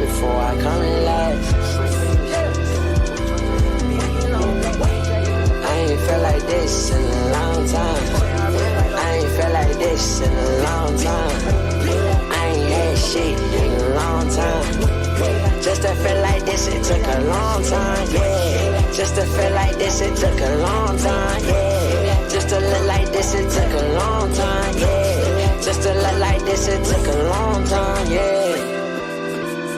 before I come in last. I ain't felt like this in a long time. I ain't felt like this in a long time. I ain't had shit in a long time. Just to feel like this, it took a long time, yeah. Just to feel like this, it took a long time, yeah. Just to look like this, it took a long time, yeah. Just to look like this, it took a long time, yeah.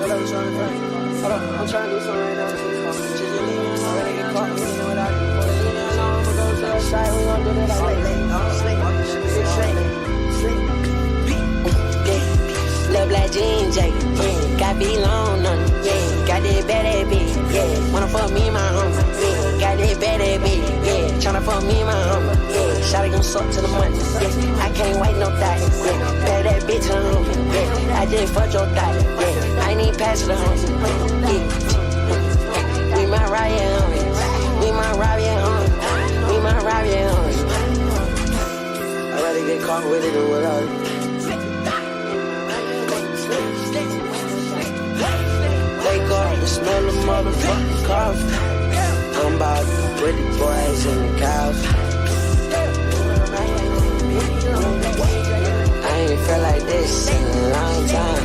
Hold on, I'm trying to do something right now. Just leave me alone. I'm gonna get caught. You know what I do. Leave me alone. We're gonna go to the side. We're gonna do that. Sleep. Little black jean jacket, yeah. Got be long on it, yeah. Got that bad bitch, yeah. Wanna fuck me, my homie, yeah. Got that bad bitch, yeah. Tryna fuck me, my homie, yeah. Shawty gon' suck to the money, yeah. I can't wait no thought, yeah. Bad that bitch on home, yeah. I just fucked your thought, yeah. I ain't even pass it to home, yeah. We might rob you, homie. We might rob you, homie. We might rob you, homie. I'd rather get caught with it than without it. Wake up and smell the motherfucking coffee. I'm about with the boys and the cows. I ain't felt like this in a long time.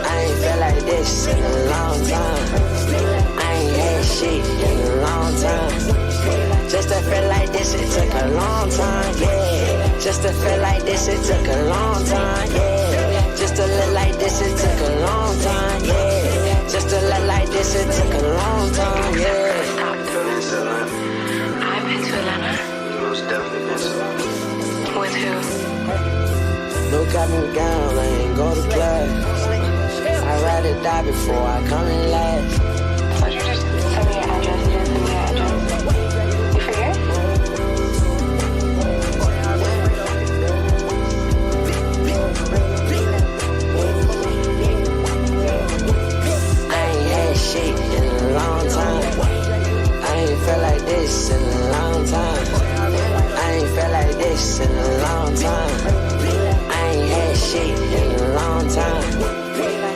I ain't felt like this in a long time. I ain't had shit in a long time. Just to feel like this, it took a long time, yeah. Just to feel like this, it took a long time, yeah. Just to look like this, it took a long time, yeah. Just to look like this, it took a long time, yeah. I've been to Atlanta. Most definitely been to Atlanta. With who? No cotton gown, I ain't go to class. I'd rather die before I come in last. Why'd you just send me your address? You didn't send me your address. You forget? I ain't had shit in a long time. I ain't felt like this in a long time. I ain't felt like this in a long time. I ain't had shit in a long time.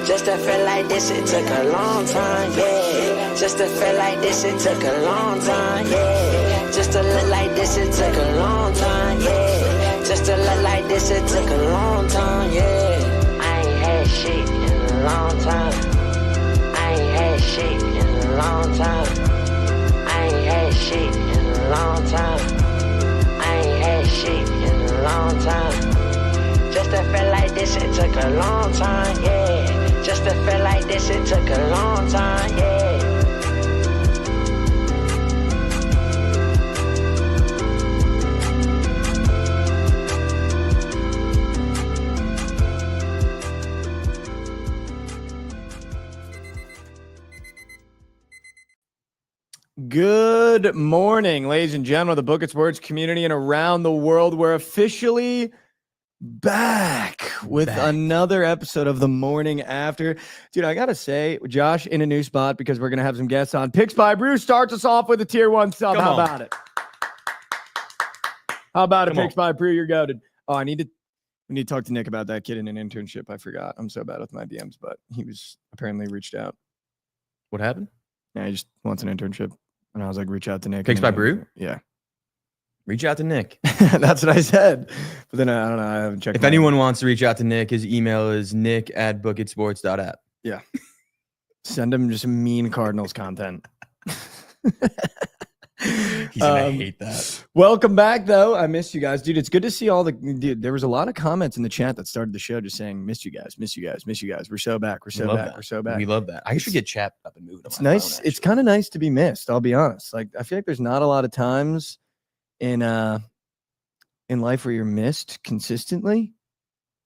Just to feel like this, it took a long time, yeah. Just to feel like this, it took a long time, yeah. Just to look like this, it took a long time, yeah. Just to look like this, it took a long time, yeah. I ain't had shit in a long time. I ain't had shit in a long time. I ain't had shit in a long time. I ain't had shit in a long time. Just to feel like this, it took a long time, yeah. Just to feel like this, it took a long time, yeah. Good morning, ladies and gentlemen, the Bookit Squad community and around the world. We're officially back with another episode of the morning after. Dude, I gotta say, Josh in a new spot because we're gonna have some guests on. Picks by Brew starts us off with a tier 1 sub. How about it? How about it, Picks by Brew? You're goated. Oh, we need to talk to Nick about that kid in an internship. I forgot. I'm so bad with my DMs, but he was apparently reached out. What happened? Yeah, he just wants an internship. And I was like, reach out to Nick. Picks by Brew? Yeah. Reach out to Nick. That's what I said. But then I don't know. I haven't checked. If anyone wants to reach out to Nick, his email is nick@bookitsports.app. Yeah. Send him just mean Cardinals content. He's going to hate that. Welcome back, though. I missed you guys. Dude, it's good to see all the... Dude, there was a lot of comments in the chat that started the show just saying, missed you guys, miss you guys, miss you guys. We're so back. We're so back. That. We're so back. We love that. I should get chat up and moved. It's nice. It's kind of nice to be missed, I'll be honest. Like, I feel like there's not a lot of times in life where you're missed consistently.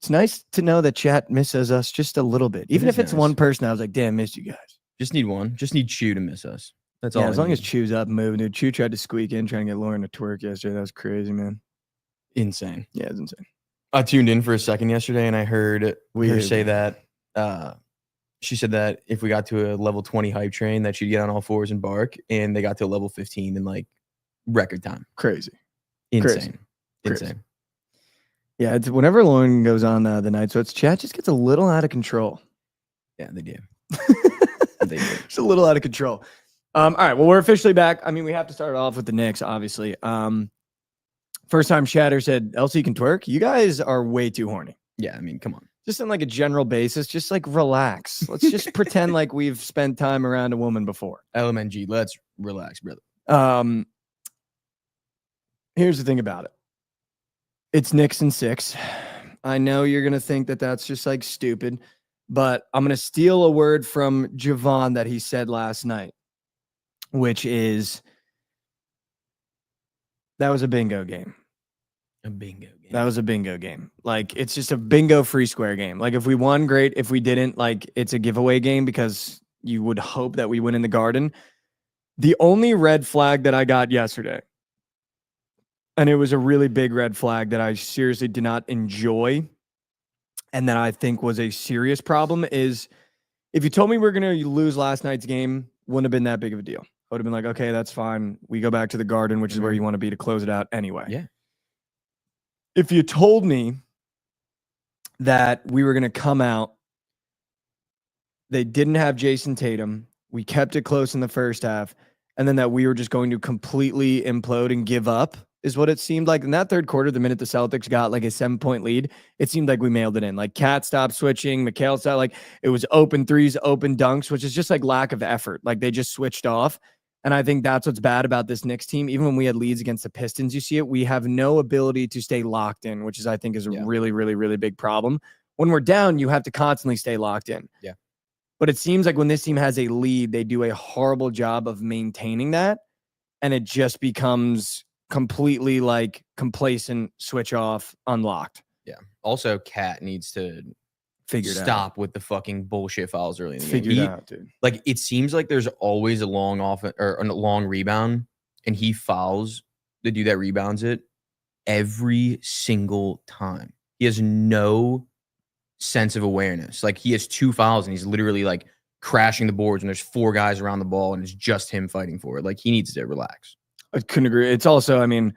It's nice to know that chat misses us just a little bit. Even if it's one person, I was like, damn, missed you guys. Just need one. Just need Chew to miss us. That's all. Yeah, as long as Chew's up and moving, dude. Chew tried to squeak in, trying to get Lauren to twerk yesterday. That was crazy, man. Insane. Yeah, it's insane. I tuned in for a second yesterday and I heard her say that she said that if we got to a level 20 hype train, that she'd get on all fours and bark, and they got to a level 15 in like record time. Crazy. Insane. Crazy. Insane. Yeah, it's whenever Lauren goes on the night, so it's chat just gets a little out of control. Yeah, they do. They did. It's a little out of control. All right. Well, we're officially back. I mean, we have to start off with the Knicks, obviously. First time Shatter said, LC can twerk. You guys are way too horny. Yeah, I mean, come on. Just on like a general basis, just like relax. Let's just pretend like we've spent time around a woman before. LMNG, let's relax, brother. Here's the thing about it. It's Knicks and 6. I know you're going to think that that's just like stupid, but I'm going to steal a word from Jovan that he said last night, which is that was a bingo game. A bingo game. That was a bingo game. Like, it's just a bingo free square game. Like, if we won, great. If we didn't, like, it's a giveaway game because you would hope that we win in the Garden. The only red flag that I got yesterday, and it was a really big red flag that I seriously did not enjoy and that I think was a serious problem, is if you told me we were going to lose last night's game, wouldn't have been that big of a deal. I would have been like, okay, that's fine. We go back to the Garden, which is where you want to be to close it out anyway. Yeah. If you told me that we were going to come out, they didn't have Jason Tatum, we kept it close in the first half, and then that we were just going to completely implode and give up is what it seemed like. In that third quarter, the minute the Celtics got like a 7-point lead, it seemed like we mailed it in. Like Cat stopped switching, Mikhail stopped, like it was open threes, open dunks, which is just like lack of effort. Like they just switched off. And I think that's what's bad about this Knicks team. Even when we had leads against the Pistons, you see it, we have no ability to stay locked in, which is, I think, is a really, really, really big problem. When we're down, you have to constantly stay locked in. Yeah. But it seems like when this team has a lead, they do a horrible job of maintaining that. And it just becomes completely like complacent, switch off, unlocked. Yeah. Also, Cat needs to stop with the fucking bullshit fouls early in the game. Figure it out, dude. Like, it seems like there's always a long offense or a long rebound, and he fouls the dude that rebounds it every single time. He has no sense of awareness. Like, he has 2 fouls, and he's literally like crashing the boards, and there's 4 guys around the ball, and it's just him fighting for it. Like, he needs to relax. I couldn't agree. It's also, I mean,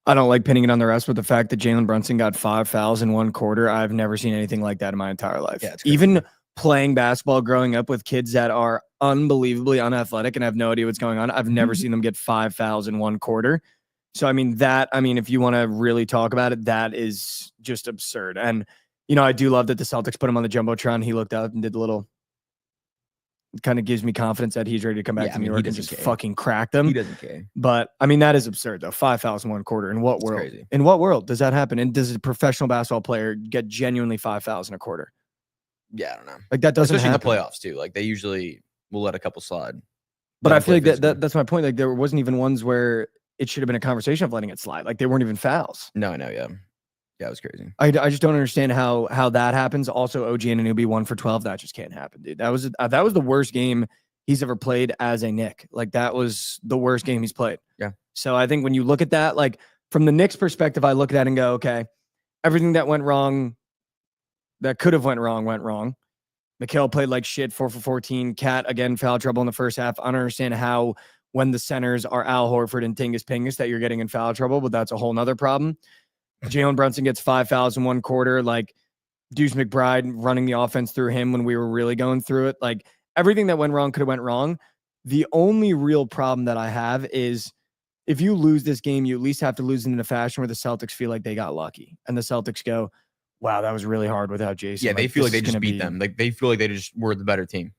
I don't like pinning it on the rest, but the fact that Jalen Brunson got 5 fouls in 1 quarter, I've never seen anything like that in my entire life. Yeah, it's crazy. Even playing basketball growing up with kids that are unbelievably unathletic and have no idea what's going on, I've never seen them get 5 fouls in 1 quarter. So, I mean, if you want to really talk about it, that is just absurd. And, you know, I do love that the Celtics put him on the Jumbotron. He looked up and did the little, kind of gives me confidence that he's ready to come back to New York and just fucking crack them. He doesn't care. But I mean, that is absurd though. 5 fouls in 1 quarter. In what world? Crazy. In what world does that happen? And does a professional basketball player get genuinely 5 fouls in a quarter? Yeah, I don't know. Like that doesn't Especially happen. in the playoffs too. Like they usually will let a couple slide. But I feel like that's my point. Like there wasn't even ones where it should have been a conversation of letting it slide. Like they weren't even fouls. No, yeah. Yeah, it was crazy. I just don't understand how that happens. Also, OG Anunoby 1 for 12. That just can't happen, dude. That was the worst game he's ever played as a Knick. Like that was the worst game he's played. Yeah. So I think when you look at that, like from the Knicks perspective, I look at that and go, okay, everything that went wrong, that could have went wrong. Mikhail played like shit, 4 for 14. Cat, again, foul trouble in the first half. I don't understand how when the centers are Al Horford and Tingus Pingus that you're getting in foul trouble, but that's a whole nother problem. Jalen Brunson gets 5 fouls in 1 quarter. Like Deuce McBride running the offense through him when we were really going through it. Like everything that went wrong could have went wrong. The only real problem that I have is if you lose this game, you at least have to lose it in a fashion where the Celtics feel like they got lucky. And the Celtics go, wow, that was really hard without Jason. Yeah, they feel like they just beat them. Like they feel like they just were the better team.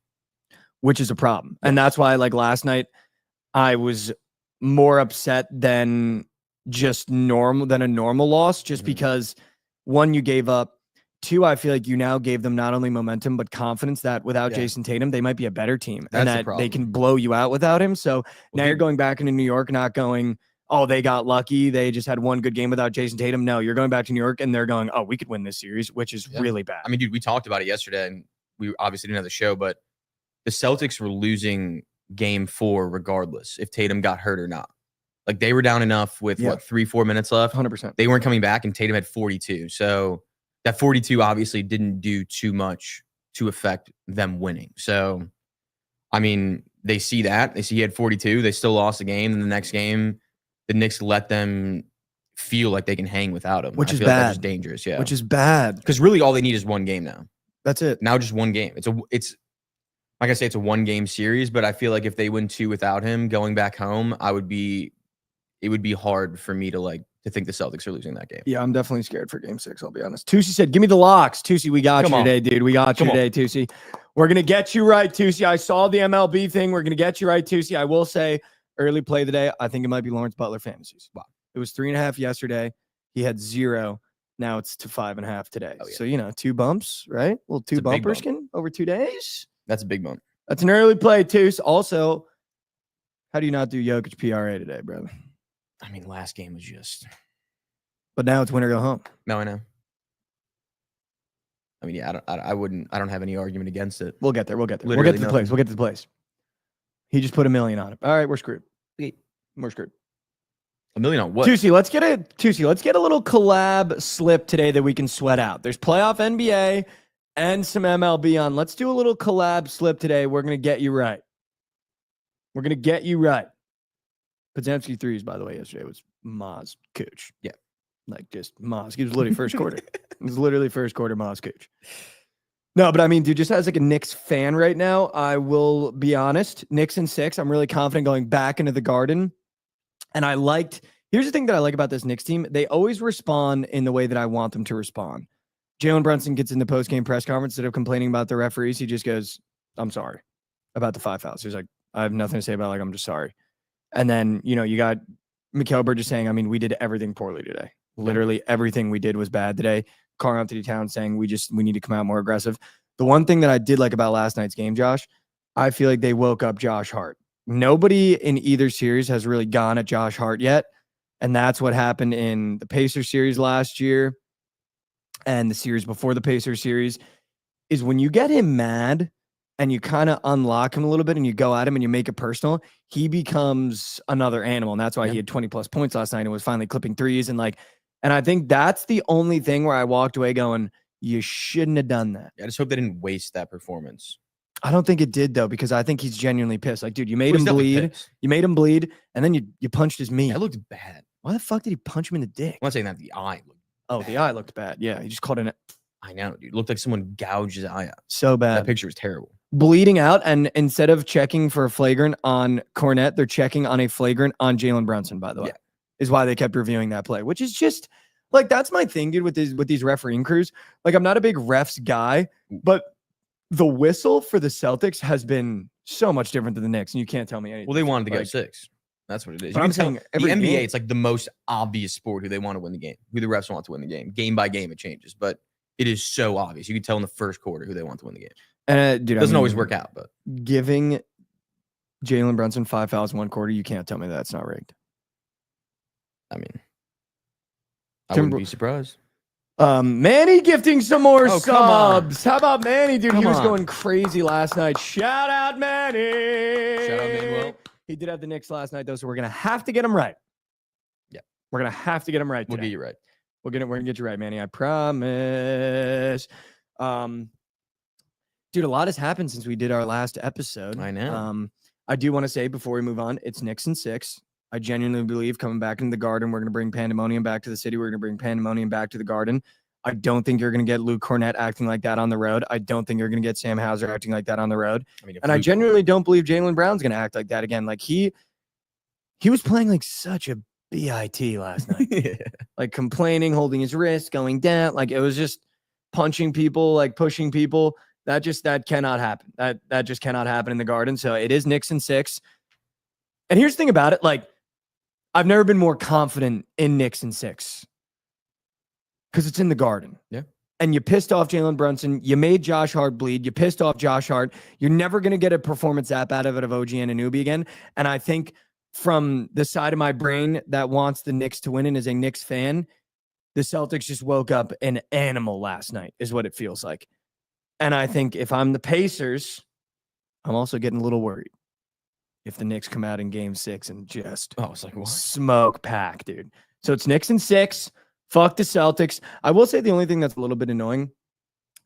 Which is a problem. And that's why, like last night, I was more upset than just a normal loss, just because 1, you gave up. 2, I feel like you now gave them not only momentum, but confidence that without Jason Tatum, they might be a better team and that they can blow you out without him. So now you're going back into New York, not going, oh, they got lucky. They just had 1 good game without Jason Tatum. No, you're going back to New York and they're going, oh, we could win this series, which is really bad. I mean, dude, we talked about it yesterday and we obviously didn't have the show, but the Celtics were losing game 4 regardless if Tatum got hurt or not. Like they were down enough with 3-4 minutes left. 100%. They weren't coming back and Tatum had 42. So that 42 obviously didn't do too much to affect them winning. So, I mean, they see that. They see he had 42. They still lost the game. And the next game, the Knicks let them feel like they can hang without him. Which is bad. bad. That's dangerous, yeah. Which is bad. Because really all they need is 1 game now. That's it. Now just 1 game. like I say, it's a 1-game series, but I feel like if they win 2 without him going back home, it would be hard for me to think the Celtics are losing that game. Yeah, I'm definitely scared for game 6. I'll be honest. Tusi said, give me the locks. Tusi, we got you today, dude. We got you today, Tusi. We're going to get you right, Tusi. I saw the MLB thing. We're going to get you right, Tusi. I will say early play of the day, I think it might be Lawrence Butler fantasies. Wow. It was 3.5 yesterday. He had 0. Now it's to 5.5 today. Oh, yeah. So, 2 bumps, right? Well, 2 bumpers over 2 days. That's a big bump. That's an early play, Tus. Also, how do you not do Jokic PRA today, brother? I mean, last game was just... But now it's win or go home. No, I know. I mean, yeah, I don't have any argument against it. We'll get there. We'll get to Literally the place. We'll get to the place. He just put $1 million on it. All right, we're screwed. We're screwed. $1 million on what? Tusi, let's get a little collab slip today that we can sweat out. There's playoff NBA and some MLB on. Let's do a little collab slip today. We're going to get you right. We're going to get you right. Podziemski threes, by the way, yesterday was Maz Cooch. Yeah. Like just Maz. He was literally first quarter. It was literally first quarter Maz Cooch. No, but I mean, dude, just as like a Knicks fan right now, I will be honest. Knicks in 6. I'm really confident going back into the Garden. And here's the thing that I like about this Knicks team. They always respond in the way that I want them to respond. Jalen Brunson gets in the post-game press conference. Instead of complaining about the referees, he just goes, I'm sorry about the 5 fouls. He's like, I have nothing to say about it. I'm just sorry. And then, you got Mikey Over just saying, I mean, we did everything poorly today. Literally everything we did was bad today. Karl Anthony Towns saying we need to come out more aggressive. The one thing that I did like about last night's game, Josh, I feel like they woke up Josh Hart. Nobody in either series has really gone at Josh Hart yet. And that's what happened in the Pacers series last year and the series before the Pacers series is when you get him mad and you kind of unlock him a little bit and you go at him and you make it personal, he becomes another animal. And that's why he had 20 plus points last night and was finally clipping threes. And I think that's the only thing where I walked away going, you shouldn't have done that. I just hope they didn't waste that performance. I don't think it did, though, because I think he's genuinely pissed. Like, dude, you made him bleed. Pissed. You made him bleed, and then you punched his meat. That looked bad. Why the fuck did he punch him in the dick? I'm not saying that. The eye looked bad. The eye looked bad. Yeah, he just caught in it. I know, dude. It looked like someone gouged his eye out. So bad. That picture was terrible. Bleeding out, and instead of checking for a flagrant on Cornette, they're checking on a flagrant on Jalen Brunson, by the way. Yeah. Is why they kept reviewing that play, which is just... Like, that's my thing, dude, with these refereeing crews. Like, I'm not a big refs guy, but the whistle for the Celtics has been so much different than the Knicks, and you can't tell me anything. Well, they wanted to go 6. That's what it is. I'm saying the NBA, it's like the most obvious sport who they want to win the game, who the refs want to win the game. Game by game, it changes, but it is so obvious. You can tell in the first quarter who they want to win the game. And dude, it doesn't always work out, but giving Jalen Brunson 5 fouls in 1 quarter, you can't tell me that's not rigged. I mean, I wouldn't be surprised. Manny gifting some more subs. How about Manny, dude? He was going crazy last night. Shout out Manny. Shout out Manuel. He did have the Knicks last night, though, so we're gonna have to get him right. Yeah, we're gonna have to get him right. We'll get you right. We're gonna get you right, Manny. I promise. Dude, a lot has happened since we did our last episode. I know. I do want to say before we move on, it's Knicks in 6. I genuinely believe coming back into the Garden, we're going to bring pandemonium back to the city. We're going to bring pandemonium back to the Garden. I don't think you're going to get Luke Cornette acting like that on the road. I don't think you're going to get Sam Hauser acting like that on the road. I genuinely don't believe Jaylen Brown's going to act like that again. Like he was playing like such a BIT last night. Yeah. Like complaining, holding his wrist, going down. Like it was just punching people, like pushing people. That cannot happen. That just cannot happen in the Garden. So it is Knicks in 6. And here's the thing about it. Like, I've never been more confident in Knicks in 6 because it's in the Garden. Yeah. And you pissed off Jalen Brunson. You made Josh Hart bleed. You pissed off Josh Hart. You're never going to get a performance that bad of OG Anunoby again. And I think from the side of my brain that wants the Knicks to win and is a Knicks fan, the Celtics just woke up an animal last night is what it feels like. And I think if I'm the Pacers, I'm also getting a little worried. If the Knicks come out in game 6 and just it's like what? Smoke pack, dude. So it's Knicks in 6. Fuck the Celtics. I will say the only thing that's a little bit annoying,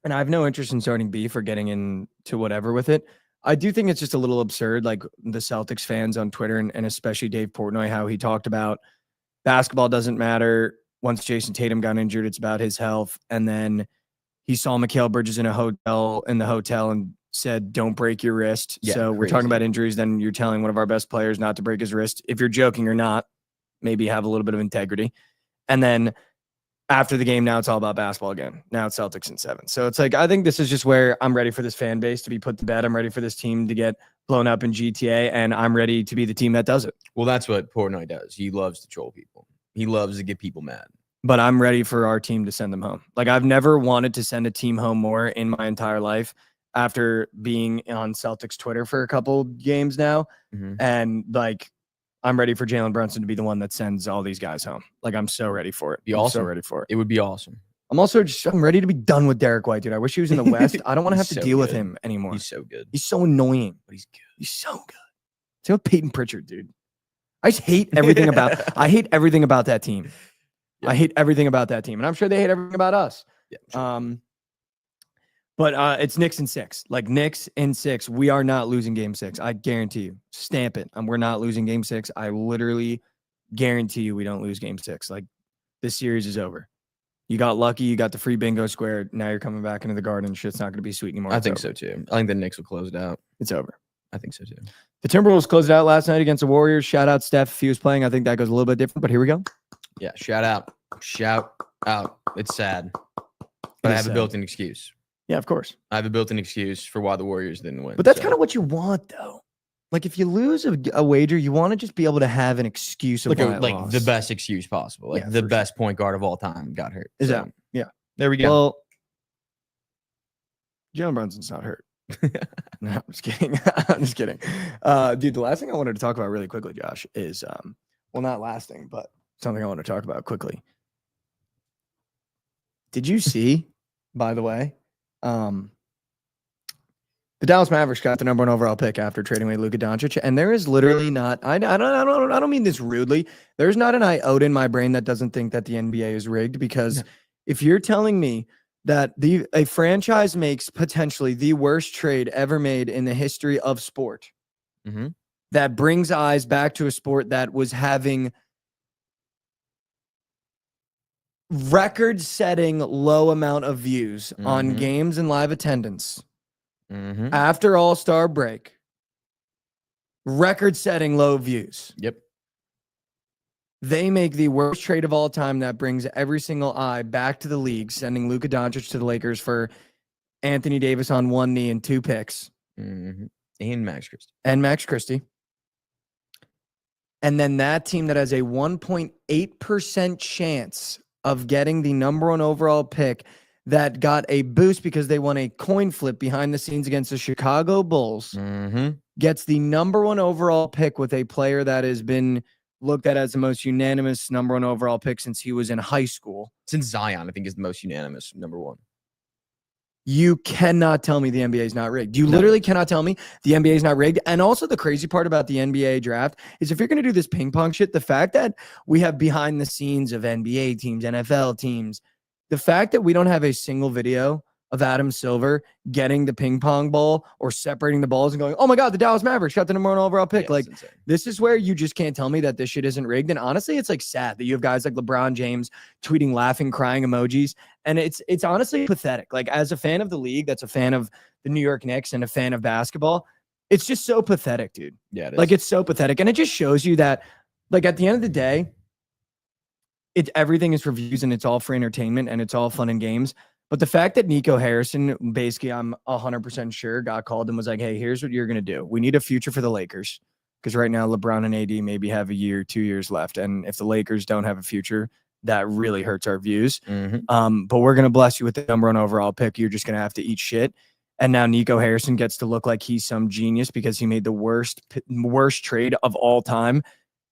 and I have no interest in starting beef or getting into whatever with it. I do think it's just a little absurd, like the Celtics fans on Twitter and especially Dave Portnoy, how he talked about basketball doesn't matter. Once Jason Tatum got injured, it's about his health. And then he saw Mikal Bridges in the hotel and said, don't break your wrist. Yeah, So we're talking crazy. about injuries. Then you're telling one of our best players not to break his wrist. If you're joking or not, maybe have a little bit of integrity. And then after the game, now it's all about basketball again. Now it's Celtics in 7. So it's like, I think this is just where I'm ready for this fan base to be put to bed. I'm ready for this team to get blown up in GTA, and I'm ready to be the team that does it. Well, that's what Portnoy does. He loves to troll people. He loves to get people mad. But I'm ready for our team to send them home. Like, I've never wanted to send a team home more in my entire life after being on Celtics Twitter for a couple games now. And like, I'm ready for Jalen Brunson to be the one that sends all these guys home. Like, I'm so ready for it. I'm so ready for it. It would be awesome. I'm ready to be done with Derek White, dude. I wish he was in the West. I don't want to have He's to so deal with good. him anymore. He's so good. He's so annoying, but he's good. He's so good. Same with Peyton Pritchard, dude. I just hate everything about I hate everything about that team. Yeah. I hate everything about that team. And I'm sure they hate everything about us. Yeah, sure. But it's Knicks in 6. Like, Knicks in 6. We are not losing game 6. I guarantee you. Stamp it. We're not losing game 6. I literally guarantee you we don't lose game 6. Like, this series is over. You got lucky. You got the free bingo square. Now you're coming back into the Garden. Shit's not going to be sweet anymore. I think so too. I think the Knicks will close it out. It's over. I think so too. The Timberwolves closed it out last night against the Warriors. Shout out Steph if he was playing. I think that goes a little bit different, but here we go. Yeah, shout out. It's sad, but I have a built-in excuse. Yeah, of course. I have a built-in excuse for why the Warriors didn't win. But that's kind of what you want, though. Like, if you lose a wager, you want to just be able to have an excuse of like the best excuse possible. Like, the best point guard of all time got hurt. Is that? Yeah. There we go. Well, Jalen Brunson's not hurt. No, I'm just kidding. I'm just kidding. Dude, the last thing I wanted to talk about really quickly, Josh, is well, not last thing, but something I want to talk about quickly. Did you see, by the way, the Dallas Mavericks got the number 1 overall pick after trading away Luka Doncic, and there is literally not. I don't mean this rudely. There's not an iota in my brain that doesn't think that the NBA is rigged, because if you're telling me that a franchise makes potentially the worst trade ever made in the history of sport, that brings eyes back to a sport that was having record-setting low amount of views on games and live attendance after All-Star break, record-setting low views. Yep. They make the worst trade of all time that brings every single eye back to the league, sending Luka Doncic to the Lakers for Anthony Davis on 1 knee and 2 picks. And Max Christie. And then that team that has a 1.8% chance of getting the number 1 overall pick that got a boost because they won a coin flip behind the scenes against the Chicago Bulls, gets the number 1 overall pick with a player that has been looked at as the most unanimous number 1 overall pick since he was in high school. Since Zion, I think, is the most unanimous number 1. You cannot tell me the NBA is not rigged. You literally cannot tell me the NBA is not rigged. And also, the crazy part about the NBA draft is, if you're going to do this ping pong shit, the fact that we have behind the scenes of NBA teams, NFL teams, the fact that we don't have a single video of Adam Silver getting the ping pong ball or separating the balls and going, oh my God, the Dallas Mavericks got the number 1 overall pick. Like, this is where you just can't tell me that this shit isn't rigged. And honestly, it's like sad that you have guys like LeBron James tweeting laughing, crying emojis. And it's honestly pathetic. Like, as a fan of the league, that's a fan of the New York Knicks and a fan of basketball, it's just so pathetic, dude. Yeah, it is. Like, it's so pathetic. And it just shows you that, like, at the end of the day, everything is for views and it's all for entertainment and it's all fun and games. But the fact that Nico Harrison, basically, I'm 100% sure, got called and was like, hey, here's what you're going to do. We need a future for the Lakers, because right now LeBron and AD maybe have a year, 2 years left. And if the Lakers don't have a future, that really hurts our views. But we're going to bless you with the number 1 overall pick. You're just going to have to eat shit. And now Nico Harrison gets to look like he's some genius because he made the worst trade of all time,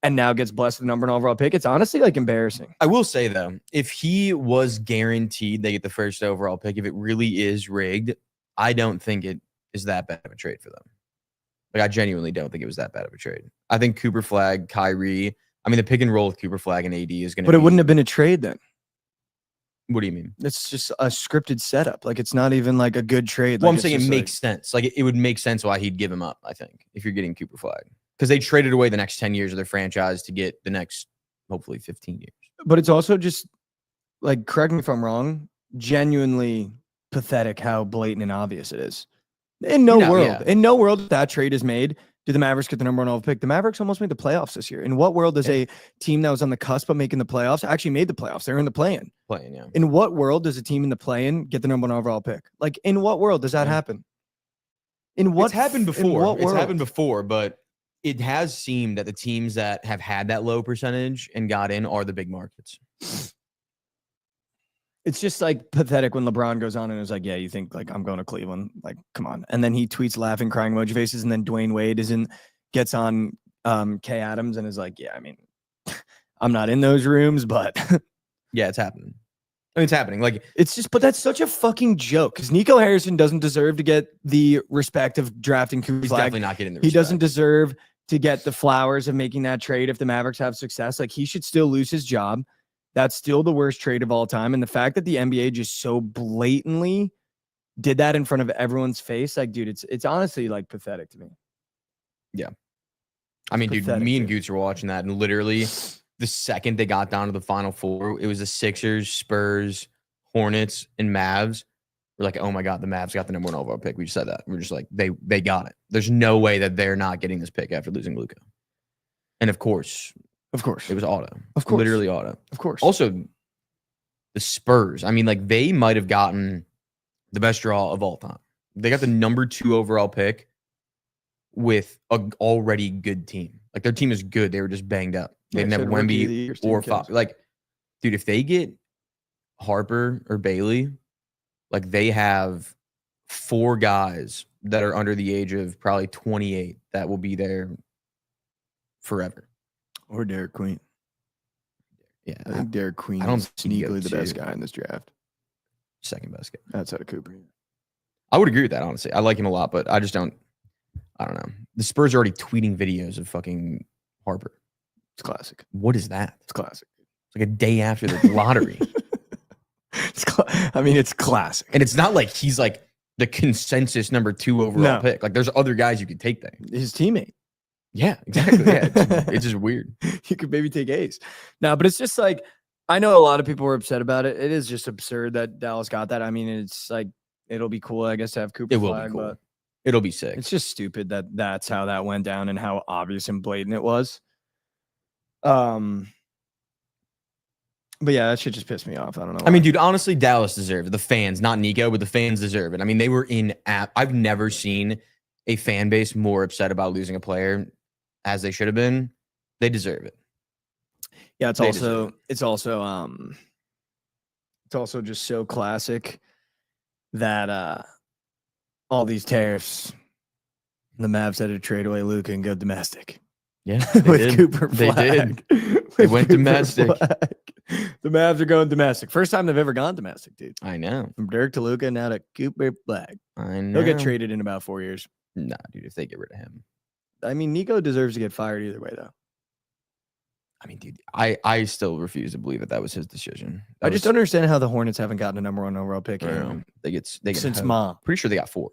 and now gets blessed with the number 1 overall pick. It's honestly, like, embarrassing. I will say, though, if he was guaranteed they get the 1st overall pick, if it really is rigged, I don't think it is that bad of a trade for them. Like, I genuinely don't think it was that bad of a trade. I think Cooper Flag, Kyrie, the pick and roll with Cooper Flag and AD is going to But it wouldn't have been a trade then. What do you mean? It's just a scripted setup. Like, it's not even like a good trade. Well, like, I'm saying it makes sense. Like, it would make sense why he'd give him up, I think, if you're getting Cooper Flag. Because they traded away the next 10 years of their franchise to get the next, hopefully, 15 years. But it's also just, like, correct me if I'm wrong, genuinely pathetic how blatant and obvious it is. In no world, yeah. in no world that trade is made, do the Mavericks get the number 1 overall pick? The Mavericks almost made the playoffs this year. In what world does a team that was on the cusp of making the playoffs actually made the playoffs? They were in the play-in. Yeah. In what world does a team in the play-in get the number 1 overall pick? Like, in what world does that happen? In what? It's happened before. In what It's world? happened before, but it has seemed that the teams that have had that low percentage and got in are the big markets. It's just like pathetic when LeBron goes on and is like, yeah, you think like I'm going to Cleveland? Like, come on. And then he tweets laughing, crying emoji faces. And then Dwayne Wade gets on Kay Adams and is like, yeah, I mean, I'm not in those rooms, but yeah, it's happening. I mean, it's happening. Like, it's just, but that's such a fucking joke because Nico Harrison doesn't deserve to get the respect of drafting Cooper he's Flag. definitely not getting the He respect. doesn't deserve to get the flowers of making that trade if the Mavericks have success. Like, he should still lose his job. That's still the worst trade of all time. And the fact that the NBA just so blatantly did that in front of everyone's face, like, dude, it's honestly like pathetic to me. Yeah. I mean, dude, me and Goots were watching that, and literally the second they got down to the Final Four, it was the Sixers, Spurs, Hornets, and Mavs. We're like, oh my God, the Mavs got the number 1 overall pick. We just said that. We're just like, they got it. There's no way that they're not getting this pick after losing Luka. And of course, it was auto. Of course. Literally auto. Of course. Also, the Spurs. I mean, like, they might have gotten the best draw of all time. They got the number 2 overall pick with an already good team. Like, their team is good. They were just banged up. They didn't have Wemby or Fox. Like, dude, if they get Harper or Bailey, like, they have 4 guys that are under the age of probably 28 that will be there forever. Or Derek Queen. Yeah. I think Derek Queen I don't is sneakily the best guy in this draft. Second best guy. Outside of Cooper. I would agree with that, honestly. I like him a lot, but I don't know. The Spurs are already tweeting videos of fucking Harper. It's classic. What is that? It's classic. It's like a day after the lottery. It's classic. And it's not like he's like the consensus number 2 overall pick. Like, there's other guys you could take there. His teammate. Yeah, exactly. Yeah, it's just weird. You could maybe take Ace. No, but it's just like, I know a lot of people were upset about it. It is just absurd that Dallas got that. I mean, it's like, it'll be cool, I guess, to have Cooper Flag, be cool. but It'll be sick. it's just stupid that that's how that went down and how obvious and blatant it was. But yeah, that shit just pissed me off. I don't know. I mean, dude, honestly, Dallas deserved it. The fans, not Nico, but the fans deserve it. I mean, they were I've never seen a fan base more upset about losing a player as they should have been. They deserve it. Yeah, it's also just so classic that all these tariffs, the Mavs had to trade away Luka and go domestic. Yeah, with Cooper Flag. They did. They went domestic. The Mavs are going domestic. First time they've ever gone domestic, dude. I know. From Dirk to Luka, now to Cooper Flag. I know. He'll get traded in about 4 years. Nah, dude, if they get rid of him. I mean, Nico deserves to get fired either way, though. I mean, dude, I still refuse to believe that was his decision. I just don't understand how the Hornets haven't gotten a number 1 overall pick They get since Mom. Pretty sure they got 4.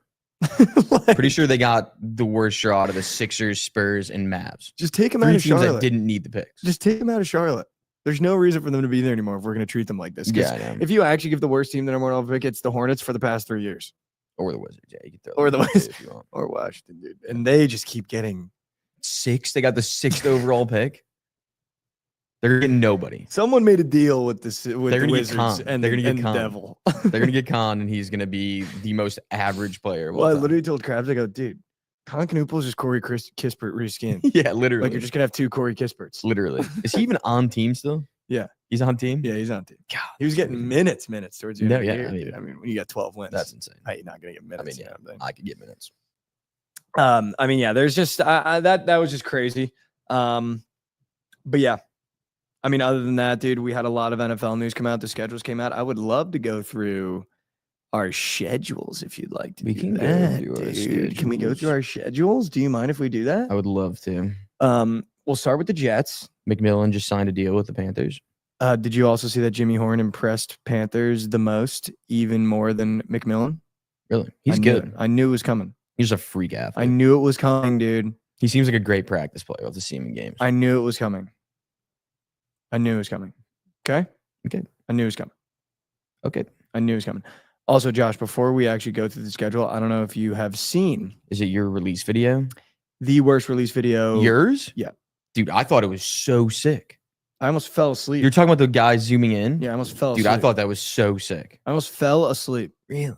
Like, Pretty sure they got the worst draw out of the Sixers, Spurs, and Mavs. just take him 3 out of teams Charlotte. that didn't need the picks. Just take them out of Charlotte. There's no reason for them to be there anymore if we're going to treat them like this. Yeah, I know. If you actually give the worst team the number 1 overall pick, it's the Hornets for the past 3 years. Or the Wizards. Yeah, you can throw Or the them in Wizards. if you want. Or Washington, dude. And they just keep getting 6. They got the 6th overall pick. They're getting nobody. Someone made a deal with this with They're the gonna get Wizards Khan. and They're gonna get the Khan. Devil. They're gonna get Khan, and he's gonna be the most average player. of all Well, I time. literally told Krabs, I go, dude, Con Knoopel is just Corey Kispert reskinned. Yeah, literally. Like, you're just gonna have 2 Corey Kisperts. literally. Is he even on team still? Yeah. He's on team. Yeah, he's on team. God, He was getting minutes towards the end No, of the yeah, year. I mean, dude. I mean, when you got 12 wins, that's insane. how you not gonna get minutes? I mean, you yeah, know what I'm saying? I could get minutes. I mean, yeah, there's just that was just crazy. But yeah, I mean, other than that, dude, we had a lot of NFL news come out. The schedules came out. I would love to go through our schedules if you'd like to. We do can go that, through our dude. Can we go through schedules. our schedules? Do you mind if we do that? I would love to. We'll start with the Jets. McMillan just signed a deal with the Panthers. Did you also see that Jimmy Horn impressed Panthers the most, even more than McMillan? Really, he's I knew good. it. I knew it was coming. He's a freak athlete. I knew it was coming, dude. He seems like a great practice player. We'll have to see him in games. I knew it was coming. I knew it was coming. Okay. Okay. I knew it was coming. Okay. I knew it was coming. Also, Josh, before we actually go through the schedule, I don't know if you have seen Is it your release video? the worst release video. Yours? Yeah. Dude, I thought it was so sick. I almost fell asleep. You're talking about the guy zooming in? Yeah, I almost fell Dude, asleep. I thought that was so sick. I almost fell asleep. Really?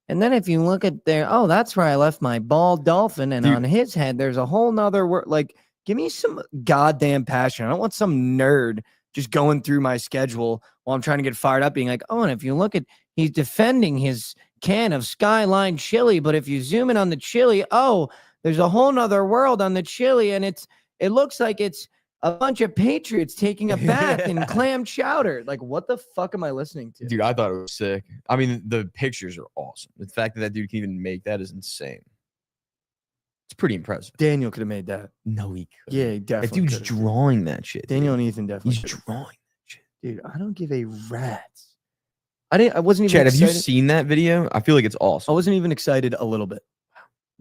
And then if you look at there, oh, that's where I left my bald dolphin. And Dude. on his head, there's a whole nother word. Like, give me some goddamn passion. I don't want some nerd just going through my schedule while I'm trying to get fired up, being like, oh, and if you look at, he's defending his can of Skyline chili. But if you zoom in on the chili, oh, there's a whole nother world on the chili. And it looks like it's a bunch of patriots taking a bath in clam chowder. Like, what the fuck am I listening to? Dude, I thought it was sick. I mean, the pictures are awesome. The fact that dude can even make that is insane. It's pretty impressive. Daniel could have made that. No, he could. Yeah, he That definitely dude's could've. drawing that shit. Daniel dude. and Ethan definitely. He's could've. drawing that shit. Dude, I don't give a rat's. I wasn't even Chad, have excited. you seen that video? I feel like it's I awesome. wasn't even excited a little bit.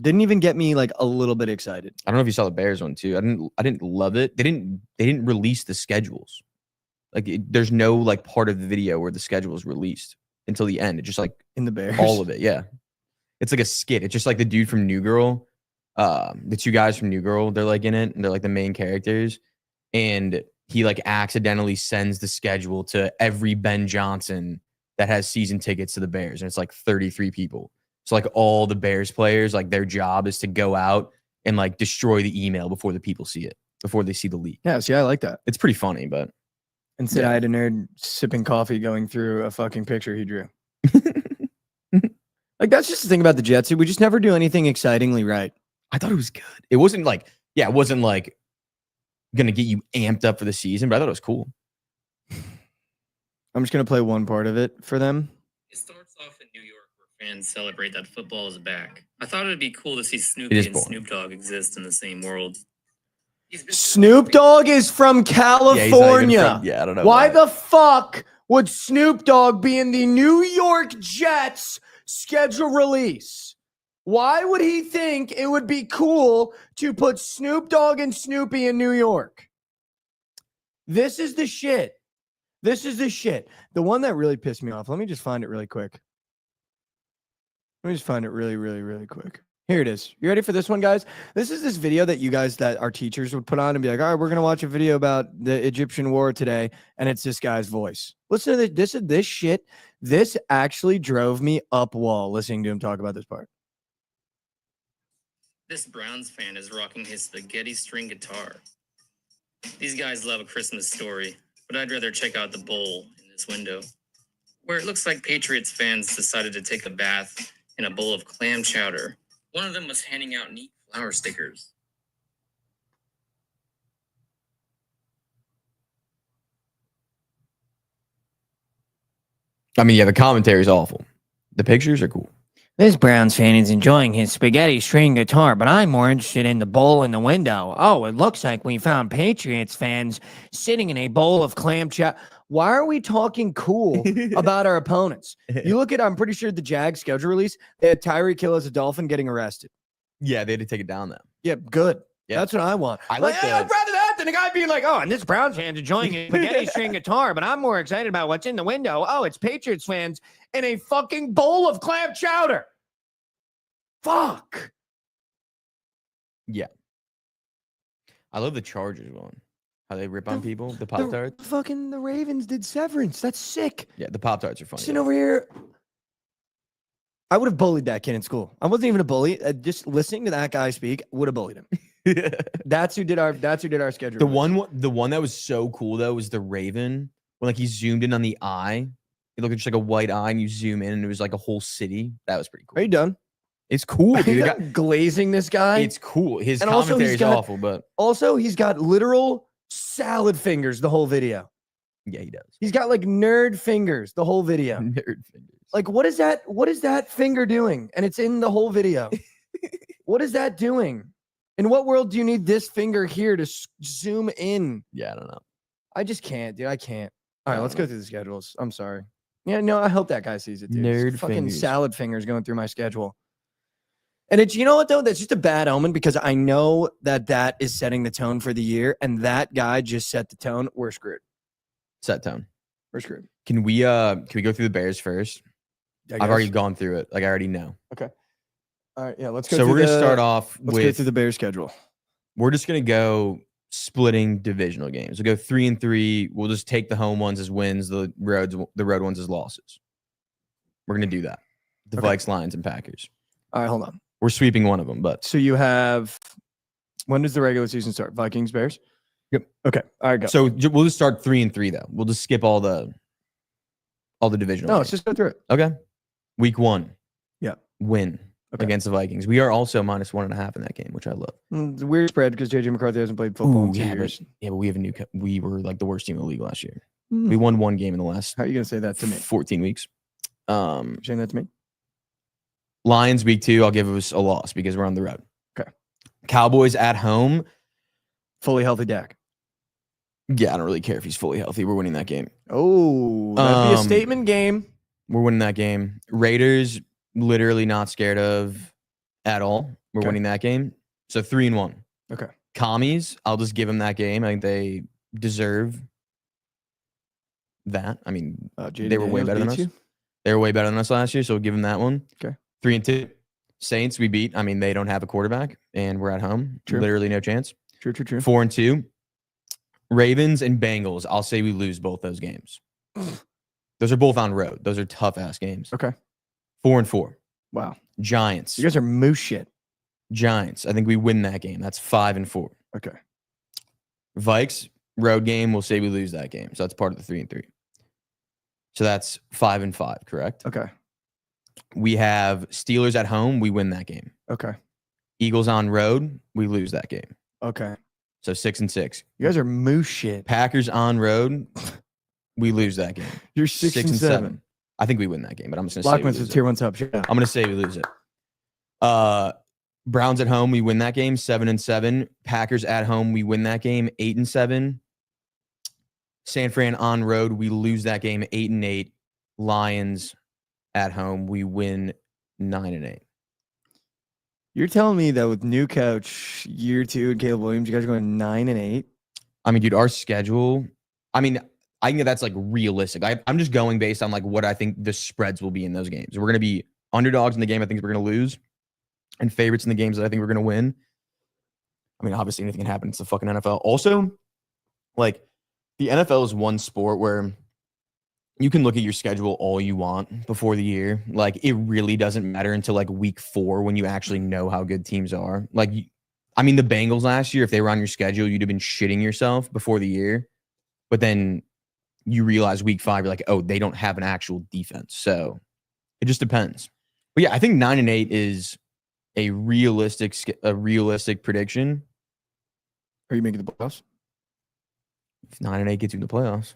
Didn't even get me like a little bit excited. I don't know if you saw the Bears one too. I didn't love it. They didn't release the schedules. Like there's no like part of the video where the schedule is released until the end. It's just like In the Bears. all of it. Yeah. It's like a skit. It's just like the dude from New Girl. The two guys from New Girl, they're like in it and they're like the main characters. And he like accidentally sends the schedule to every Ben Johnson that has season tickets to the Bears. And it's like 33 people. So like all the Bears players, like their job is to go out and like destroy the email before the people see it, before they see the leak. Yeah, see, I like that. It's pretty funny, but Instead, Yeah. I had a nerd sipping coffee going through a fucking picture he drew. Like, that's just the thing about the Jets. We just never do anything excitingly right. I thought it was good. It wasn't like, it wasn't like gonna get you amped up for the season, but I thought it was cool. I'm just going to play one part of it for them. It starts off in New York where fans celebrate that football is back. I thought it'd be cool to see It Snoopy is and boring. Snoop Dogg exist in the same world. Snoop Dogg is from Yeah, he's not even California. from- I don't know. Why the fuck would Snoop Dogg be in the New York Jets schedule release? Why would he think it would be cool to put Snoop Dogg and Snoopy in New York? This is the shit. This is the shit. The one that really pissed me off. Let me just find it really quick. Let me just find it really, really, really quick. Here it is. You ready for this one, guys? This is this video that you guys, that our teachers would put on and be like, all right, we're going to watch a video about the Egyptian war today. And it's this guy's voice. Listen to this shit. This actually drove me up wall listening to him talk about this part. This Browns fan is rocking his spaghetti string guitar. These guys love A Christmas Story, but I'd rather check out the bowl in this window, where it looks like Patriots fans decided to take a bath in a bowl of clam chowder. One of them was handing out neat flower stickers. I mean, yeah, the commentary is awful. The pictures are cool. This Browns fan is enjoying his spaghetti string guitar, but I'm more interested in the bowl in the window. Oh, it looks like we found Patriots fans sitting in a bowl of clam chowder. Why are we talking cool about our opponents? You look at, I'm pretty sure the Jags schedule release, they had Tyreek Hill as a Dolphin getting arrested. Yeah, they had to take it down though. Yeah, good. Yeah. That's what I want. I like I'd the- rather that than a guy being like, oh, and this Browns fan's enjoying his spaghetti string guitar, but I'm more excited about what's in the window. Oh, it's Patriots fans in a fucking bowl of clam chowder. Fuck. I love the Chargers one. How they rip on people. The Pop Tarts. The Ravens did Severance. That's sick. Yeah, the Pop Tarts are funny. Sitting over here. I would have bullied that kid in school. I wasn't even a bully. Just listening to that guy speak would have bullied him. That's who did our schedule. The one that was so cool though was the Raven when like he zoomed in on the eye. It looked just like a white eye, and you zoom in, and it was like a whole city. That was pretty cool. Are you done? It's cool, Are you dude. done glazing this guy. It's cool. His And also commentary he's is got- awful, but Also, he's got literal salad fingers the whole video. yeah, he does. He's got like nerd fingers the whole video. Nerd fingers. Like, what is that? What is that finger doing? And it's in the whole video. What is that doing? In what world do you need this finger here to zoom in? Yeah, I don't know. I just can't, dude. I can't. All right, I let's don't go through the schedules. I'm sorry. Yeah, no, I hope that guy sees it, dude. Nerd It's fucking fingers. salad fingers going through my schedule. And it's, you know what, though? That's just a bad omen because I know that is setting the tone for the year. And that guy just set the tone. We're screwed. Set tone. We're screwed. Can we go through the Bears first? I've already gone through it. Like I already know. Okay. All right. Yeah. Let's go. So we're gonna start off Let's go with through the Bears schedule. we're just gonna go splitting divisional games. We'll go 3-3. We'll just take the home ones as wins, the road ones as losses. We're gonna do that. The Okay. Vikes, Lions, and Packers. All right. Hold on. We're sweeping one of them, but So you have. When does the regular season start? Vikings, Bears. Yep. Okay. All right. Go. so we'll just start 3-3 though. We'll just skip all the divisional. No, games. let's just go through it. Okay. Week 1. Yeah. Win against the Vikings. We are also -1.5 in that game, which I love. It's a weird spread because JJ McCarthy hasn't played football in 2 years. But we have we were like the worst team in the league last year. Hmm. We won one game in the last How are you gonna say that to me? 14 weeks. You're saying that to me? Lions week 2, I'll give us a loss because we're on the road. Okay. Cowboys at home. Fully healthy Dak. Yeah, I don't really care if he's fully healthy. We're winning that game. Oh, that'd be a statement game. We're winning that game. Raiders, literally not scared of at all. We're Okay. winning that game. So 3-1. Okay. Commies, I'll just give them that game. I think they deserve that. I mean, Jaden they were way Daniels better than beats us. you? They were way better than us last year, so we'll give them that one. Okay. 3-2. Saints, we beat. I mean, they don't have a quarterback, and we're at home. True. Literally no chance. True. 4-2. Ravens and Bengals, I'll say we lose both those games. Those are both on road. Those are tough-ass games. Okay. 4-4. Wow. Giants. You guys are moose shit. Giants. I think we win that game. That's 5-4. Okay. Vikes, road game, we'll say we lose that game. So that's part of the 3-3. So that's 5-5, correct? Okay. We have Steelers at home. We win that game. Okay. Eagles on road. We lose that game. Okay. So 6-6. You guys are moose shit. Packers on road. We lose that game. You're 6-7. I think we win that game, but I'm just going to say we Lockman's lose a it. tier 1 sub. Yeah. I'm going to say we lose it. Browns at home. We win that game. 7-7. Packers at home. We win that game. 8-7. San Fran on road. We lose that game. 8-8. Lions at home. We win 9-8. You're telling me that with new coach year 2 and Caleb Williams, you guys are going 9-8? I mean, dude, our schedule. I mean, I think that's like realistic. I'm just going based on like what I think the spreads will be in those games. We're going to be underdogs in the game I think we're going to lose, and favorites in the games that I think we're going to win. I mean, obviously anything can happen. It's the fucking NFL. Also, like the NFL is one sport where you can look at your schedule all you want before the year. Like it really doesn't matter until like week 4 when you actually know how good teams are. Like, I mean, the Bengals last year, if they were on your schedule, you'd have been shitting yourself before the year. But then you realize week 5, you're like, oh, they don't have an actual defense. So it just depends. But yeah, I think 9-8 is a realistic prediction. Are you making the playoffs? If 9-8 gets you in the playoffs.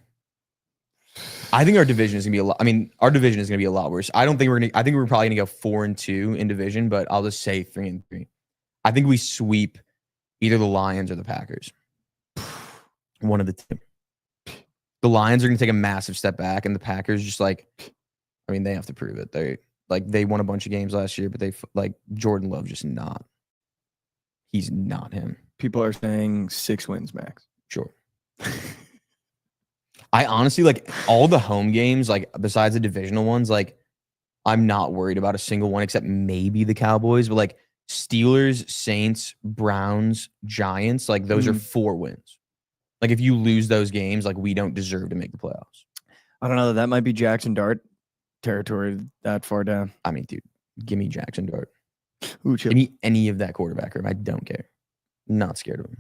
I think our division is gonna be a lot. I mean, our division is gonna be a lot worse. I think we're probably gonna go 4-2 in division, but I'll just say 3-3. I think we sweep either the Lions or the Packers. One of the two. The Lions are gonna take a massive step back, and the Packers just like, I mean, they have to prove it. They won a bunch of games last year, but they Jordan Love just not. He's not him. People are saying 6 wins max. Sure. I honestly like all the home games, like besides the divisional ones, like I'm not worried about a single one except maybe the Cowboys, but like Steelers, Saints, Browns, Giants, like those are 4 wins. Like if you lose those games, like we don't deserve to make the playoffs. I don't know. That might be Jackson Dart territory that far down. I mean, dude, give me Jackson Dart. Ooh, chill. Give me any of that quarterback room. I don't care. Not scared of him.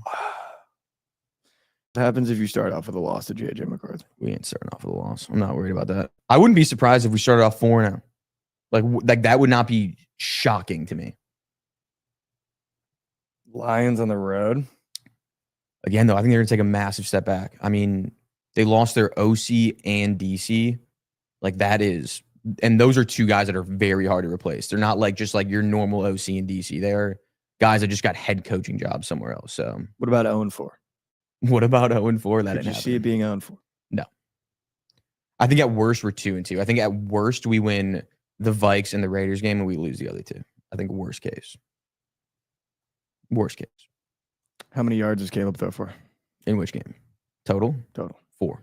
What happens if you start off with a loss to JJ McCarthy? We ain't starting off with a loss. I'm not worried about that. I wouldn't be surprised if we started off 4-0. Like that would not be shocking to me. Lions on the road. Again, though, I think they're going to take a massive step back. I mean, they lost their OC and DC. Like that is, and those are 2 guys that are very hard to replace. They're not like just like your normal OC and DC. They're guys that just got head coaching jobs somewhere else. So What about 0-4? what about 0-4? That Did you didn't see it happen. being 0-4? No. I think at worst we're 2-2. I think at worst we win the Vikes and the Raiders game and we lose the other 2. I think worst case. Worst case. How many yards does Caleb throw for? In which game? Total? Total. 4.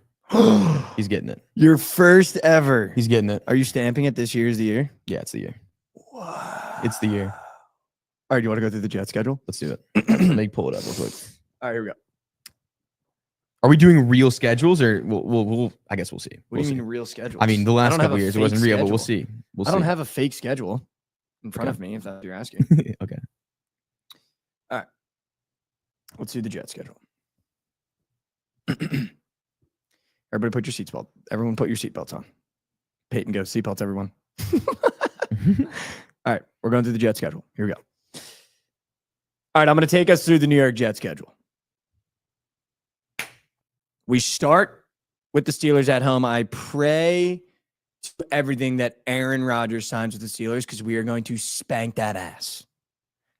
He's getting it. Your first ever. He's getting it. Are you stamping it this year is the year? Yeah, it's the year. Wow. It's the year. All right, you want to go through the Jet schedule? Let's do it. Let me pull it up real quick. All right, here we go. Are we doing real schedules or we'll I guess we'll see. What do you mean real schedule? I mean, the last don't have couple a years it fake wasn't real, but we'll schedule. see. We'll I see. don't have a fake schedule in front of me, if that's what you're asking. Okay. Let's do the Jet schedule. Everybody put your seatbelt. Everyone put your seatbelts on. Peyton goes, seatbelts, everyone. All right, we're going through the Jet schedule. Here we go. All right, I'm going to take us through the New York Jet schedule. We start with the Steelers at home. I pray to everything that Aaron Rodgers signs with the Steelers because we are going to spank that ass.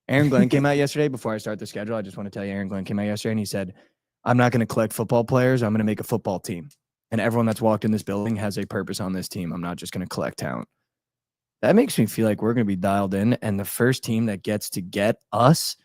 Aaron Glenn came out yesterday. Before I start the schedule, I just want to tell you, Aaron Glenn came out yesterday and he said, I'm not going to collect football players. I'm going to make a football team. And everyone that's walked in this building has a purpose on this team. I'm not just going to collect talent. That makes me feel like we're going to be dialed in. And the first team that gets to get us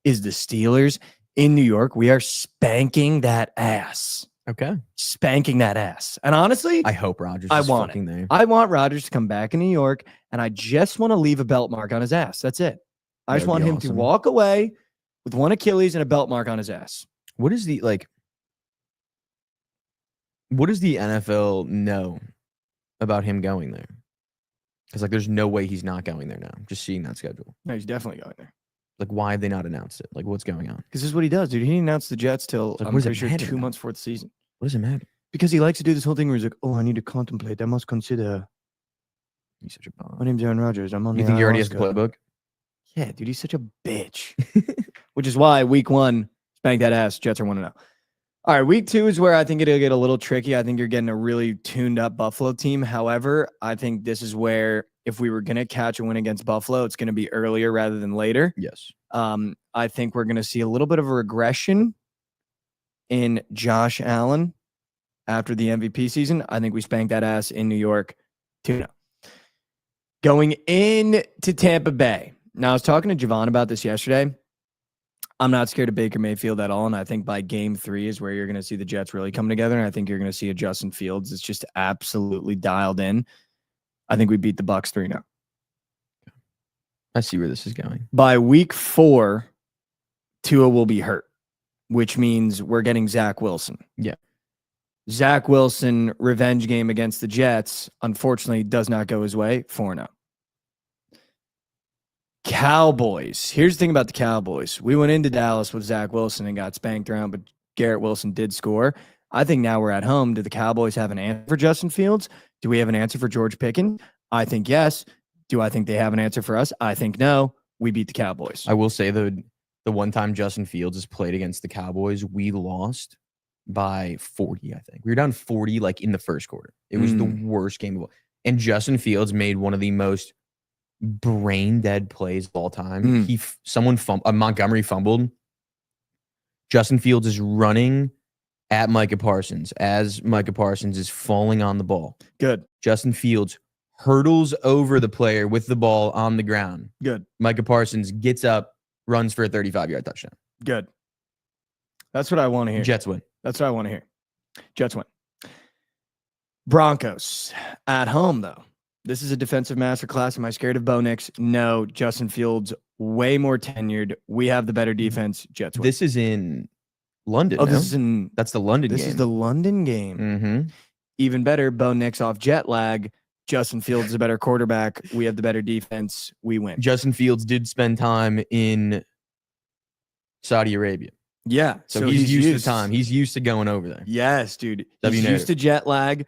is the Steelers in New York. We are spanking that ass. Okay. Spanking that ass. And honestly, I hope Rodgers I is want fucking there. I want Rodgers to come back in New York, and I just want to leave a belt mark on his ass. That's it. I just That would want be him to awesome. walk away with one Achilles and a belt mark on his ass. What does the NFL know about him going there? Because there's no way he's not going there now. Just seeing that schedule. No, he's definitely going there. Why have they not announced it? What's going on? Because this is what he does, dude. He didn't announce the Jets till, Like, I'm what does it pretty sure, matter 2 now? months before the season. What does it matter? Because he likes to do this whole thing where he's like, oh, I need to contemplate. I must consider. He's such a bomb. My name's Aaron Rodgers. I'm on You the think he already has the ayahuasca." playbook? Yeah, dude, he's such a bitch. Which is why week 1, spank that ass. Jets are 1-0. All right, week 2 is where I think it'll get a little tricky. I think you're getting a really tuned up Buffalo team. However, I think this is where if we were going to catch a win against Buffalo, it's going to be earlier rather than later. Yes. I think we're going to see a little bit of a regression in Josh Allen after the MVP season. I think we spanked that ass in New York 2-0. Going into Tampa Bay. Now, I was talking to Jovan about this yesterday. I'm not scared of Baker Mayfield at all, and I think by game 3 is where you're going to see the Jets really come together, and I think you're going to see a Justin Fields that's just absolutely dialed in. I think we beat the Bucs 3-0. I see where this is going. By week 4, Tua will be hurt, which means we're getting Zach Wilson. Yeah. Zach Wilson revenge game against the Jets, unfortunately, does not go his way. 4-0. Cowboys. Here's the thing about the Cowboys. We went into Dallas with Zach Wilson and got spanked around, but Garrett Wilson did score. I think now we're at home. Do the Cowboys have an answer for Justin Fields? Do we have an answer for George Pickens? I think yes. Do I think they have an answer for us? I think no. We beat the Cowboys. I will say the one time Justin Fields has played against the Cowboys, we lost by 40, I think. We were down 40 in the first quarter. It was the worst game of all. And Justin Fields made one of the most brain dead plays of all time. Montgomery fumbled. Justin Fields is running at Micah Parsons as Micah Parsons is falling on the ball. Good. Justin Fields hurdles over the player with the ball on the ground. Good. Micah Parsons gets up, runs for a 35-yard touchdown. Good. That's what I want to hear. Jets win. That's what I want to hear. Jets win. Broncos at home, though. This is a defensive masterclass. Am I scared of Bo Nix? No. Justin Fields, way more tenured. We have the better defense. Jets win. This is in London. Oh, no? this is in. That's the London game. This is the London game. Mm-hmm. Even better. Bo Nix off jet lag. Justin Fields is a better quarterback. We have the better defense. We win. Justin Fields did spend time in Saudi Arabia. Yeah. So he's used to time. He's used to going over there. Yes, dude. W He's narrative. used to jet lag.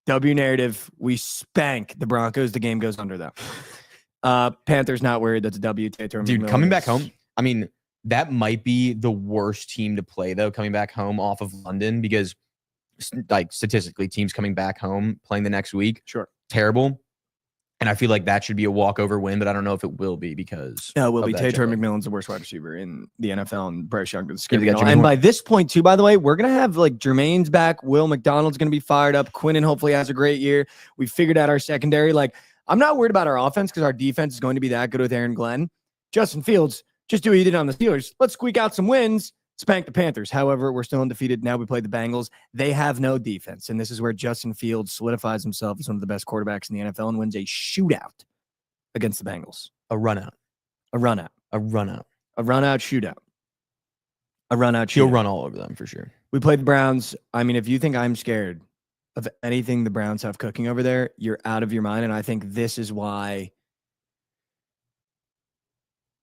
W narrative. We spank the Broncos. The game goes under, though. Panthers not worried. That's a W. Dude, coming back home. I mean, that might be the worst team to play, though, coming back home off of London, because statistically, teams coming back home playing the next week. Sure. Terrible. And I feel like that should be a walkover win, but I don't know if it will be because No, it will be. that Taylor jet lag. McMillan's the worst wide receiver in the NFL, and Bryce Young is Yeah, scary. they got Jermaine And Horn. by this point, too, by the way, we're going to have Jermaine's back. Will McDonald's going to be fired up. Quinnen hopefully has a great year. We figured out our secondary. I'm not worried about our offense because our defense is going to be that good with Aaron Glenn. Justin Fields, just do what he did on the Steelers. Let's squeak out some wins. Spanked the Panthers. However, we're still undefeated. Now we play the Bengals. They have no defense. And this is where Justin Fields solidifies himself as one of the best quarterbacks in the NFL and wins a shootout against the Bengals. A run out. A run out. A run out. A run out shootout. A run out shootout. He'll run all over them for sure. We played the Browns. I mean, if you think I'm scared of anything the Browns have cooking over there, you're out of your mind. And I think this is why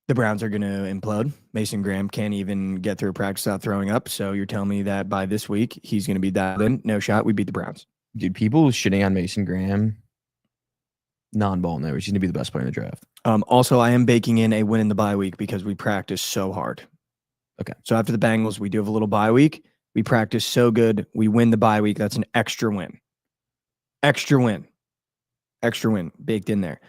the Browns are going to implode. Mason Graham can't even get through a practice without throwing up. So you're telling me that by this week, he's going to be dialed in? No shot. We beat the Browns. Dude, people shitting on Mason Graham, non-ball knows he's going to be the best player in the draft. Also, I am baking in a win in the bye week because we practice so hard. Okay. So after the Bengals, we do have a little bye week. We practice so good. We win the bye week. That's an extra win. Extra win. Extra win baked in there.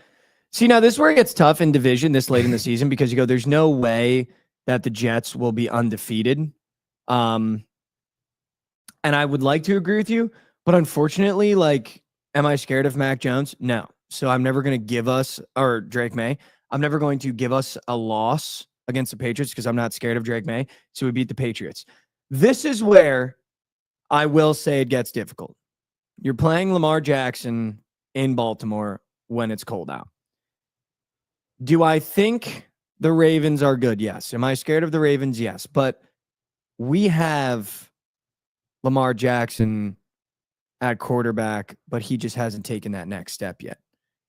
See, now this is where it gets tough in division this late in the season because you go, there's no way that the Jets will be undefeated. And I would like to agree with you, but unfortunately, like, am I scared of Mac Jones? No. So I'm never going to give us, or Drake May, I'm never going to give us a loss against the Patriots because I'm not scared of Drake May. So we beat the Patriots. This is where I will say it gets difficult. You're playing Lamar Jackson in Baltimore when it's cold out. Do I think the Ravens are good? Yes. Am I scared of the Ravens? Yes. But we have Lamar Jackson at quarterback, but he just hasn't taken that next step yet.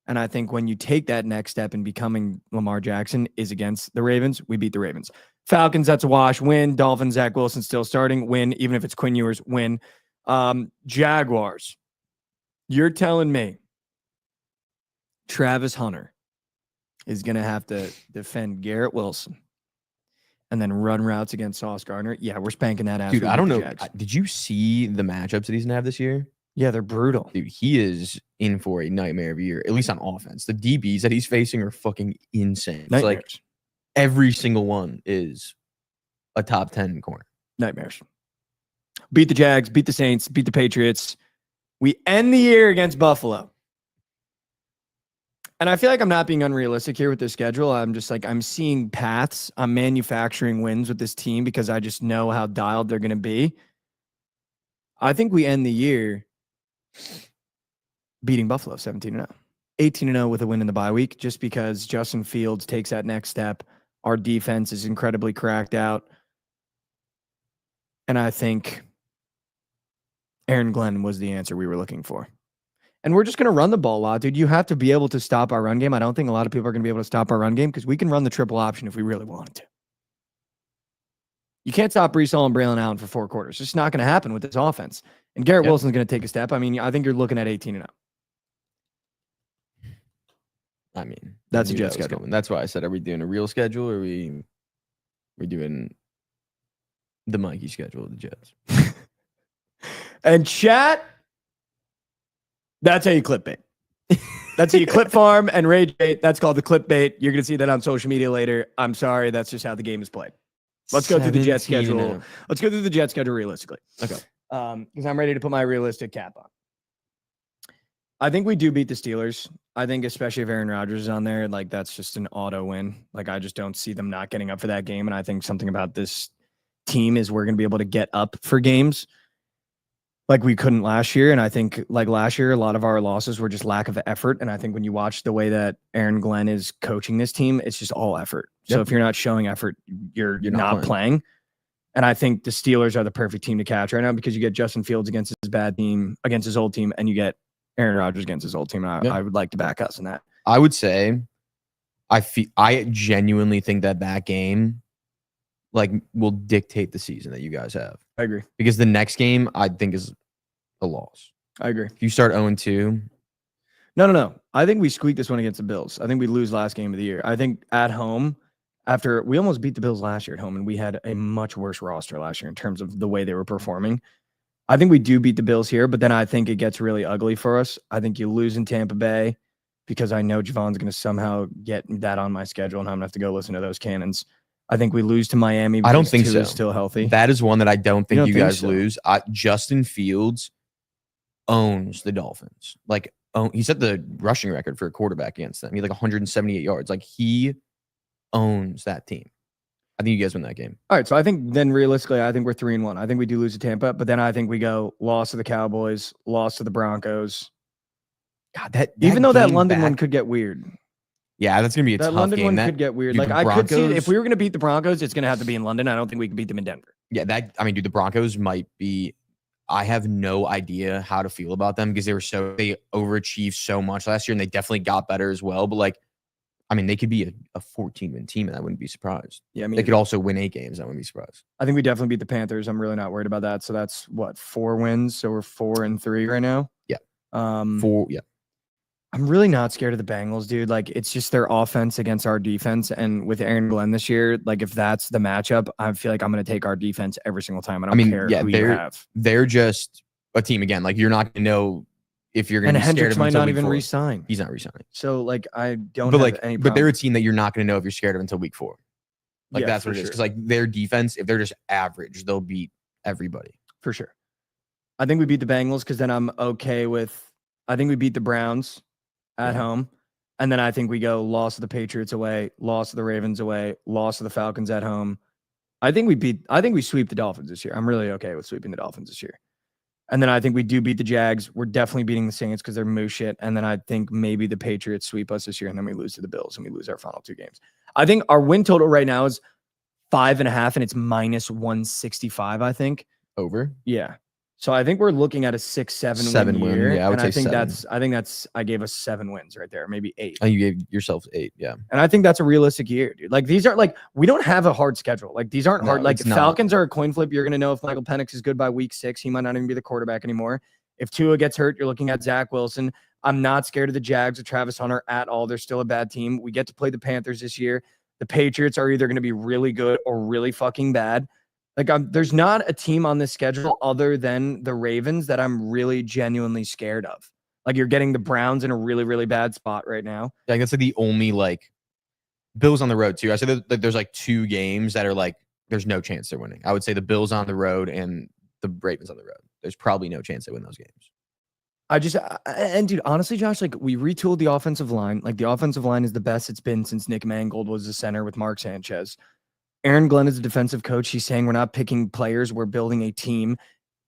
And I think when you take that next step in becoming Lamar Jackson is against the Ravens, we beat the Ravens. Falcons, that's a wash. Win. Dolphins, Zach Wilson still starting. Win. Even if it's Quinn Ewers, win. Jaguars. You're telling me Travis Hunter is going to have to defend Garrett Wilson and then run routes against Sauce Gardner? Yeah, we're spanking that ass. Dude, I don't know. Did you see the matchups that he's going to have this year? Yeah, they're brutal. Dude, he is in for a nightmare of a year, at least on offense. The DBs that he's facing are fucking insane. It's like every single one is a top 10 corner. Nightmares. Beat the Jags, beat the Saints, beat the Patriots. We end the year against Buffalo. And I feel like I'm not being unrealistic here with this schedule. I'm just like, I'm seeing paths. I'm manufacturing wins with this team because I just know how dialed they're going to be. I think we end the year beating Buffalo 17-0. 18-0 with a win in the bye week just because Justin Fields takes that next step. Our defense is incredibly cracked out. And I think Aaron Glenn was the answer we were looking for. And we're just going to run the ball a lot, dude. You have to be able to stop our run game. I don't think a lot of people are going to be able to stop our run game because we can run the triple option if we really wanted to. You can't stop Breece Hall and Braylon Allen for 4 quarters. It's just not going to happen with this offense. And Garrett Wilson's going to take a step. I mean, I think you're looking at 18-0. I mean, that's a Jet schedule. That's why I said, are we doing a real schedule or are we doing the Mikey schedule of the Jets? And chat, that's how you clickbait. That's how you clip farm and rage bait. That's called the clickbait. You're going to see that on social media later. I'm sorry. That's just how the game is played. Let's go through the Jet schedule. Let's go through the Jet schedule realistically. Okay. Because I'm ready to put my realistic cap on. I think we do beat the Steelers. I think especially if Aaron Rodgers is on there, like that's just an auto win. Like I just don't see them not getting up for that game. And I think something about this team is we're going to be able to get up for games like we couldn't last year. And I think like last year, a lot of our losses were just lack of effort. And I think when you watch the way that Aaron Glenn is coaching this team, it's just all effort. So if you're not showing effort, you're not playing. And I think the Steelers are the perfect team to catch right now because you get Justin Fields against his bad team, against his old team, and you get Aaron Rodgers against his old team. And I would like to back us in that. I would say I genuinely think that game like will dictate the season that you guys have. I agree. Because the next game I think is a loss. I agree. If you start 0-2. No. I think we squeaked this one against the Bills. I think we lose last game of the year. I think at home, after we almost beat the Bills last year at home, and we had a much worse roster last year in terms of the way they were performing. I think we do beat the Bills here, but then I think it gets really ugly for us. I think you lose in Tampa Bay because I know Javon's going to somehow get that on my schedule, and I'm going to have to go listen to those cannons. I think we lose to Miami. I don't think Tua so. is still healthy. That is one that I don't think you guys so? lose. Justin Fields owns the Dolphins. Like, he set the rushing record for a quarterback against them. He had like 178 yards. Like, he owns that team. I think you guys win that game. All right, so I think then realistically, I think we're 3-1. I think we do lose to Tampa, but then I think we go loss to the Cowboys, loss to the Broncos. God, that Even though that game London back- one could get weird. Yeah, that's gonna be a That tough London game. one That could get weird. dude, Like the I could see it. If Broncos- we were going to beat the Broncos, it's going to have to be in London. I don't think we can beat them in Denver. Yeah, dude, the Broncos might be. I have no idea how to feel about them because they overachieved so much last year, and they definitely got better as well. But like, I mean, they could be a 14-win team, and I wouldn't be surprised. Yeah, I mean, They could also win 8 games. I wouldn't be surprised. I think we definitely beat the Panthers. I'm really not worried about that. So that's what 4 wins. So we're 4-3 right now. Yeah. 4. Yeah. I'm really not scared of the Bengals, dude. Like it's just their offense against our defense. And with Aaron Glenn this year, like if that's the matchup, I feel like I'm going to take our defense every single time. I don't care who you have. They're just a team again. Like you're not going to know if you're going to be scared Hendricks of him might until not week even 4. re-sign. He's not resigning. So like I don't But have like, any problem. but they're a team that you're not going to know if you're scared of until week 4. Like Yeah, that's for what it is. sure. Because like their defense, if they're just average, they'll beat everybody. For sure. I think we beat the Bengals because then I'm okay with. I think we beat the Browns at home. And then I think we go loss of the Patriots away, loss of the Ravens away, loss of the Falcons at home. I think we sweep the Dolphins this year. I'm really okay with sweeping the Dolphins this year. And then I think we do beat the Jags. We're definitely beating the Saints because they're moose shit. And then I think maybe the Patriots sweep us this year and then we lose to the Bills and we lose our final 2 games. I think our win total right now is 5.5 and it's -165, I think. Over. Yeah. So I think we're looking at a 6-7 win year. Yeah, I would and say I think that's I gave us 7 wins right there, maybe 8. Oh, you gave yourself 8. Yeah. And I think that's a realistic year, dude. Like these aren't like we don't have a hard schedule. Like these aren't hard. No, Like it's not. Falcons are a coin flip. You're gonna know if Michael Penix is good by week 6. He might not even be the quarterback anymore. If Tua gets hurt, you're looking at Zach Wilson. I'm not scared of the Jags or Travis Hunter at all. They're still a bad team. We get to play the Panthers this year. The Patriots are either going to be really good or really fucking bad. Like there's not a team on this schedule other than the Ravens that I'm really genuinely scared of. Like you're getting the Browns in a really, really bad spot right now. Yeah, I guess like the only like Bills on the road too. I said that there's like 2 games that are like there's no chance they're winning. I would say the Bills on the road and the Ravens on the road. There's probably no chance they win those games. And dude, honestly, Josh, like we retooled the offensive line. Like the offensive line is the best it's been since Nick Mangold was the center with Mark Sanchez. Aaron Glenn is a defensive coach. He's saying we're not picking players, we're building a team.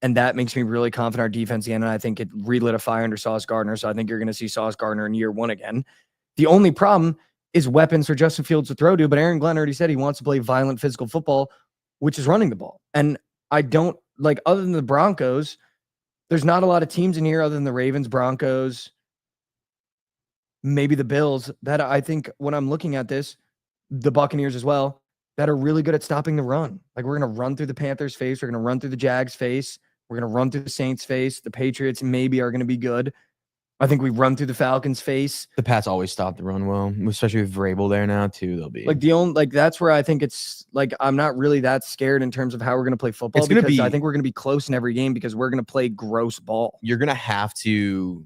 And that makes me really confident our defense again. And I think it relit a fire under Sauce Gardner. So I think you're going to see Sauce Gardner in year 1 again. The only problem is weapons for Justin Fields to throw to. But Aaron Glenn already said he wants to play violent physical football, which is running the ball. And I don't like other than the Broncos, there's not a lot of teams in here other than the Ravens, Broncos, maybe the Bills that I think when I'm looking at this, the Buccaneers as well, that are really good at stopping the run. Like we're going to run through the Panthers face. We're going to run through the Jags face. We're going to run through the Saints face. The Patriots maybe are going to be good. I think we run through the Falcons face. The Pats always stop the run well, especially with Vrabel there now too. They'll be like that's where I think it's like I'm not really that scared in terms of how we're going to play football. It's gonna because be- I think we're going to be close in every game because we're going to play gross ball. You're gonna have to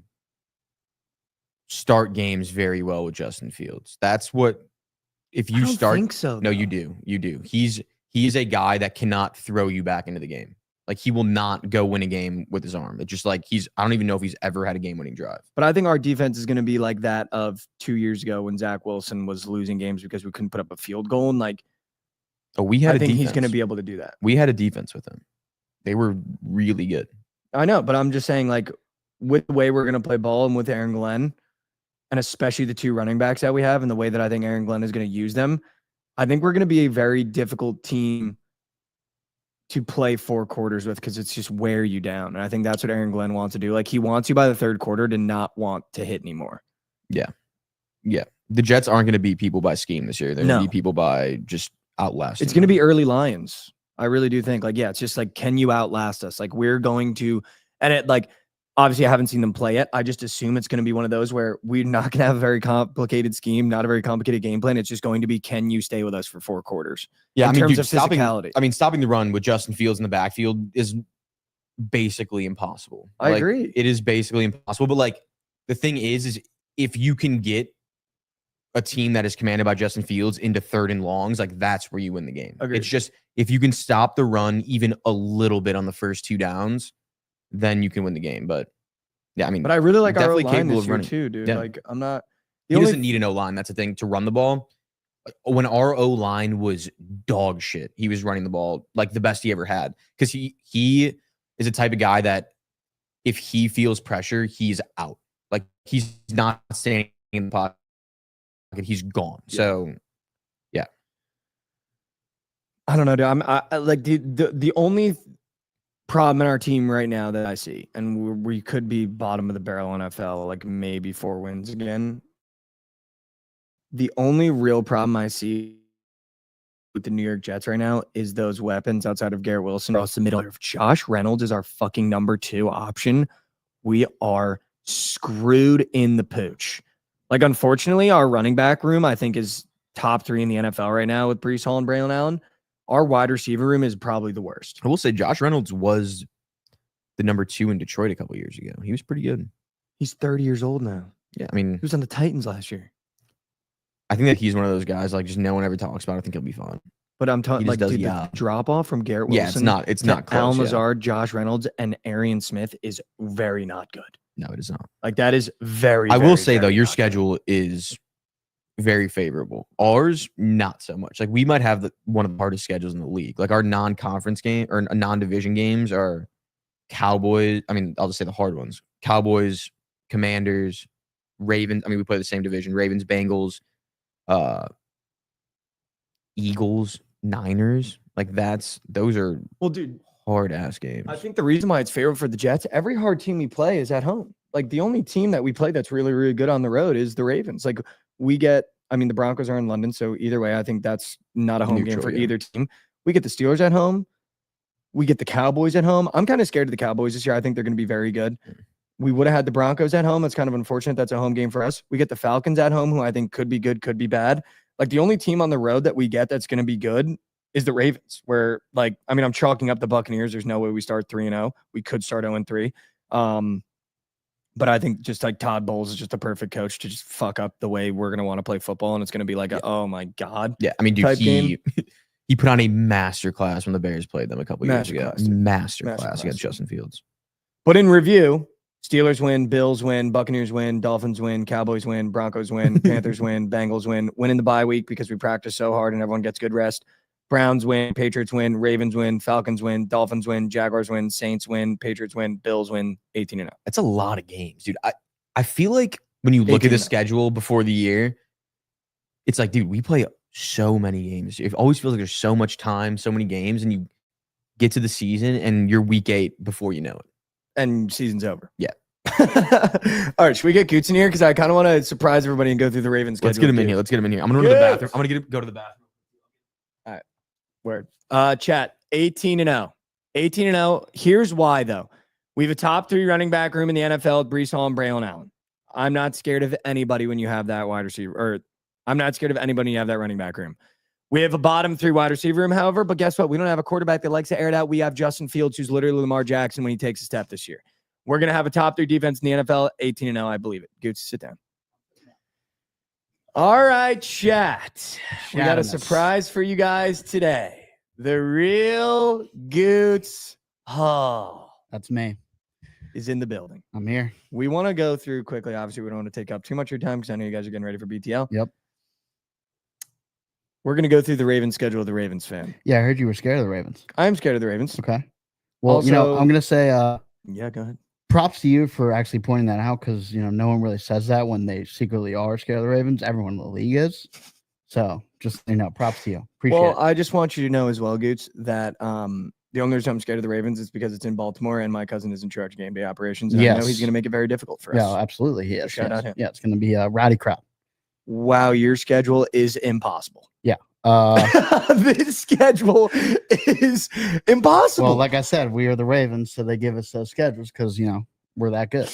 start games very well with Justin Fields. That's what if you I don't start. think so. No, though. you do. You do. He is a guy that cannot throw you back into the game. Like he will not go win a game with his arm. It's just like I don't even know if he's ever had a game-winning drive. But I think our defense is going to be like that of 2 years ago when Zach Wilson was losing games because we couldn't put up a field goal. And like, Oh, we had. I a think he's defense. going to be able to do that. We had a defense with him. They were really good. I know, but I'm just saying, like, with the way we're going to play ball and with Aaron Glenn, and especially the 2 running backs that we have and the way that I think Aaron Glenn is going to use them, I think we're going to be a very difficult team to play 4 quarters with because it's just wear you down. And I think that's what Aaron Glenn wants to do. Like, he wants you by the 3rd quarter to not want to hit anymore. Yeah. The Jets aren't going to beat people by scheme this year. They're going No. to beat people by just outlasting. It's going to them. be early Lions. I really do think, like, yeah, it's just like, can you outlast us? Like, we're going to, and it, like, obviously I haven't seen them play yet. I just assume it's going to be one of those where we're not going to have a very complicated scheme, not a very complicated game plan. It's just going to be, can you stay with us for 4 quarters? Yeah, in terms of physicality. Stopping the run with Justin Fields in the backfield is basically impossible. I Like, agree. It is basically impossible. But like the thing is if you can get a team that is commanded by Justin Fields into 3rd and longs, like that's where you win the game. Agreed. It's just if you can stop the run even a little bit on the first 2 downs, then you can win the game. But yeah, I mean, But I really like our definitely line capable this of year running. too, dude. Yeah. Like, I'm not. he doesn't need an O-line. That's the thing to run the ball. when our O-line was dog shit, he was running the ball like the best he ever had. Because he is a type of guy that if he feels pressure, he's out. Like he's not staying in the pocket. He's gone. Yeah. So yeah. I don't know, dude. I like the only problem in our team right now that I see, and we could be bottom of the barrel NFL, like maybe 4 wins again. The only real problem I see with the New York Jets right now is those weapons outside of Garrett Wilson. Across the middle, if Josh Reynolds is our fucking number 2 option, we are screwed in the pooch. Like, unfortunately, our running back room, I think, is top 3 in the NFL right now with Breece Hall and Braylon Allen. Our wide receiver room is probably the worst. I will say Josh Reynolds was the number 2 in Detroit a couple years ago. He was pretty good. He's 30 years old now. Yeah, I mean, He was on the Titans last year. I think that he's one of those guys like just no one ever talks about. I think he'll be fine. But I'm talking like does, dude, yeah. the drop off from Garrett Wilson. Yeah, it's not close. Al Yeah. Mazard, Josh Reynolds, and Arian Smith is very not good. No, it is not. Like that is very. I will say though, very your not schedule is very favorable. Ours, not so much. Like we might have one of the hardest schedules in the league. Like our non-conference game or non-division games are Cowboys. I mean, I'll just say the hard ones: Cowboys, Commanders, Ravens. I mean, we play the same division: Ravens, Bengals, Eagles, Niners. Like those are good. Well, dude, hard ass games. I think the reason why it's favorable for the Jets, every hard team we play is at home. Like the only team that we play that's really, really good on the road is the Ravens. Like the Broncos are in London. So either way, I think that's not a home game for either team. We get the Steelers at home. We get the Cowboys at home. I'm kind of scared of the Cowboys this year. I think they're going to be very good. We would have had the Broncos at home. It's kind of unfortunate. That's a home game for us. We get the Falcons at home, who I think could be good, could be bad. Like the only team on the road that we get that's going to be good is the Ravens, where I'm chalking up the Buccaneers. There's no way we start 3-0. We could start 0-3. But I think just like Todd Bowles is just a perfect coach to just fuck up the way we're going to want to play football. And it's going to be like, oh my God. Yeah. I mean, dude, he put on a master class when the Bears played them a couple years ago. Master class against Justin Fields. But in review, Steelers win, Bills win, Buccaneers win, Dolphins win, Cowboys win, Broncos win, Panthers win, Bengals win in the bye week because we practice so hard and everyone gets good rest. Browns win, Patriots win, Ravens win, Falcons win, Dolphins win, Jaguars win, Saints win, Patriots win, Bills win, 18-0. That's a lot of games, dude. I feel like when you look at the schedule before the year, it's like, dude, we play so many games. It always feels like there's so much time, so many games, and you get to the season and you're week 8 before you know it. And season's over. Yeah. All right, should we get Goots in here? Because I kind of want to surprise everybody and go through the Ravens schedule. Let's get him in here. I'm going to go to the bathroom. I'm going to go to the bathroom. All right. Word. Chat, 18-0. 18-0. Here's why, though. We have a top 3 running back room in the NFL with Breece Hall and Braylon Allen. I'm not scared of anybody when you have that wide receiver. Or I'm not scared of anybody when you have that running back room. We have a bottom 3 wide receiver room, however, but guess what? We don't have a quarterback that likes to air it out. We have Justin Fields, who's literally Lamar Jackson when he takes a step this year. We're going to have a top 3 defense in the NFL, 18-0. I believe it. Goots, sit down. All right, chat. We got a surprise for you guys today. The real Goots Hall. That's me. Is in the building. I'm here. We want to go through quickly. Obviously, we don't want to take up too much of your time because I know you guys are getting ready for BTL. Yep. We're going to go through the Ravens schedule of the Ravens fan. Yeah, I heard you were scared of the Ravens. I'm scared of the Ravens. Okay. Well, Also, I'm going to say yeah, go ahead. props to you for actually pointing that out because, no one really says that when they secretly are scared of the Ravens. Everyone in the league is. So just, props to you. Appreciate it. I just want you to know as well, Goots, that the only reason I'm scared of the Ravens is because it's in Baltimore and my cousin is in charge of game day operations. And I know he's going to make it very difficult for us. Yeah, absolutely. He is. Shout out him. Yeah, it's going to be a rowdy crowd. Wow, your schedule is impossible. Yeah. This schedule is impossible. Well, like I said, we are the Ravens, so they give us those schedules because, we're that good.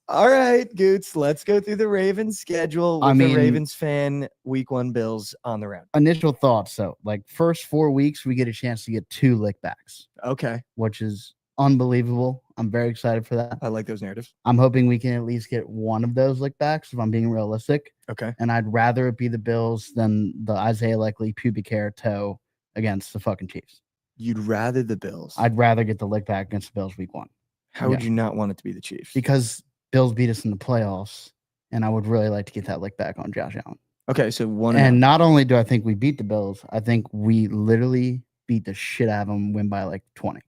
All right, Goots, let's go through the Ravens schedule with the Ravens fan week 1 Bills on the round. Initial thoughts. So, first 4 weeks, we get a chance to get 2 lickbacks. Okay. Which is unbelievable. I'm very excited for that. I like those narratives. I'm hoping we can at least get one of those lickbacks if I'm being realistic. Okay. And I'd rather it be the Bills than the Isaiah Likely pubic hair toe against the fucking Chiefs. You'd rather the Bills? I'd rather get the lickback against the Bills week 1. How would you not want it to be the Chiefs? Because Bills beat us in the playoffs, and I would really like to get that lickback on Josh Allen. Okay, so 1-0. And not only do I think we beat the Bills, I think we literally beat the shit out of them, win by like 20.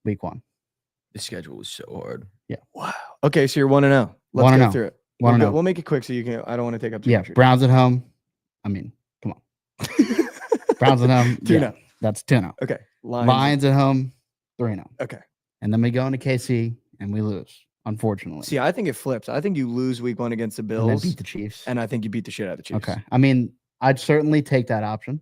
Week 1. The schedule was so hard. Yeah. Wow. Okay, so you're 1-0. Let's go 1-0. through it. 1-0. We'll make it quick so you can. I don't want to take up too Yeah, much. Browns at home. I mean, come on. Browns at home. 2-0. Yeah, that's 2-0. Okay. Lions at home. 3-0. Okay. And then we go into KC and we lose, unfortunately. See, I think it flips. I think you lose week 1 against the and Bills, then beat the Chiefs. and I think you beat the shit out of the Chiefs. Okay. I mean, I'd certainly take that option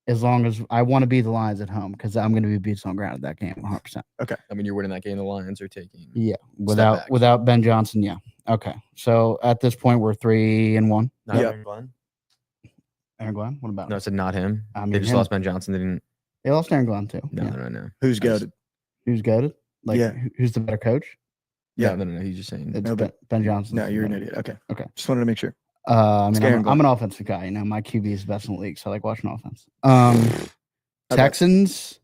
as long as I want to beat the Lions at home because I'm going to be beats on ground at that game 100%. Okay. I mean, you're winning that game. The Lions are taking. Yeah. back. Without Ben Johnson. Yeah. Okay. So at this point, we're 3-1. Not Yep. Aaron Glenn? Aaron Glenn? What about No, him? I said not him. I mean, They just him. lost Ben Johnson. They didn't. They lost Aaron Glenn too. No, Yeah. no. Who's I just- goaded? Who's goaded? Like, Yeah. who's the better coach? Yeah. No. He's just saying. It's No, Ben Johnson. No, you're an idiot. Okay. Okay. Just wanted to make sure. I mean, Aaron I'm Glenn. an offensive guy. You know, my QB is best in the league, so I like watching offense. Okay. Texans,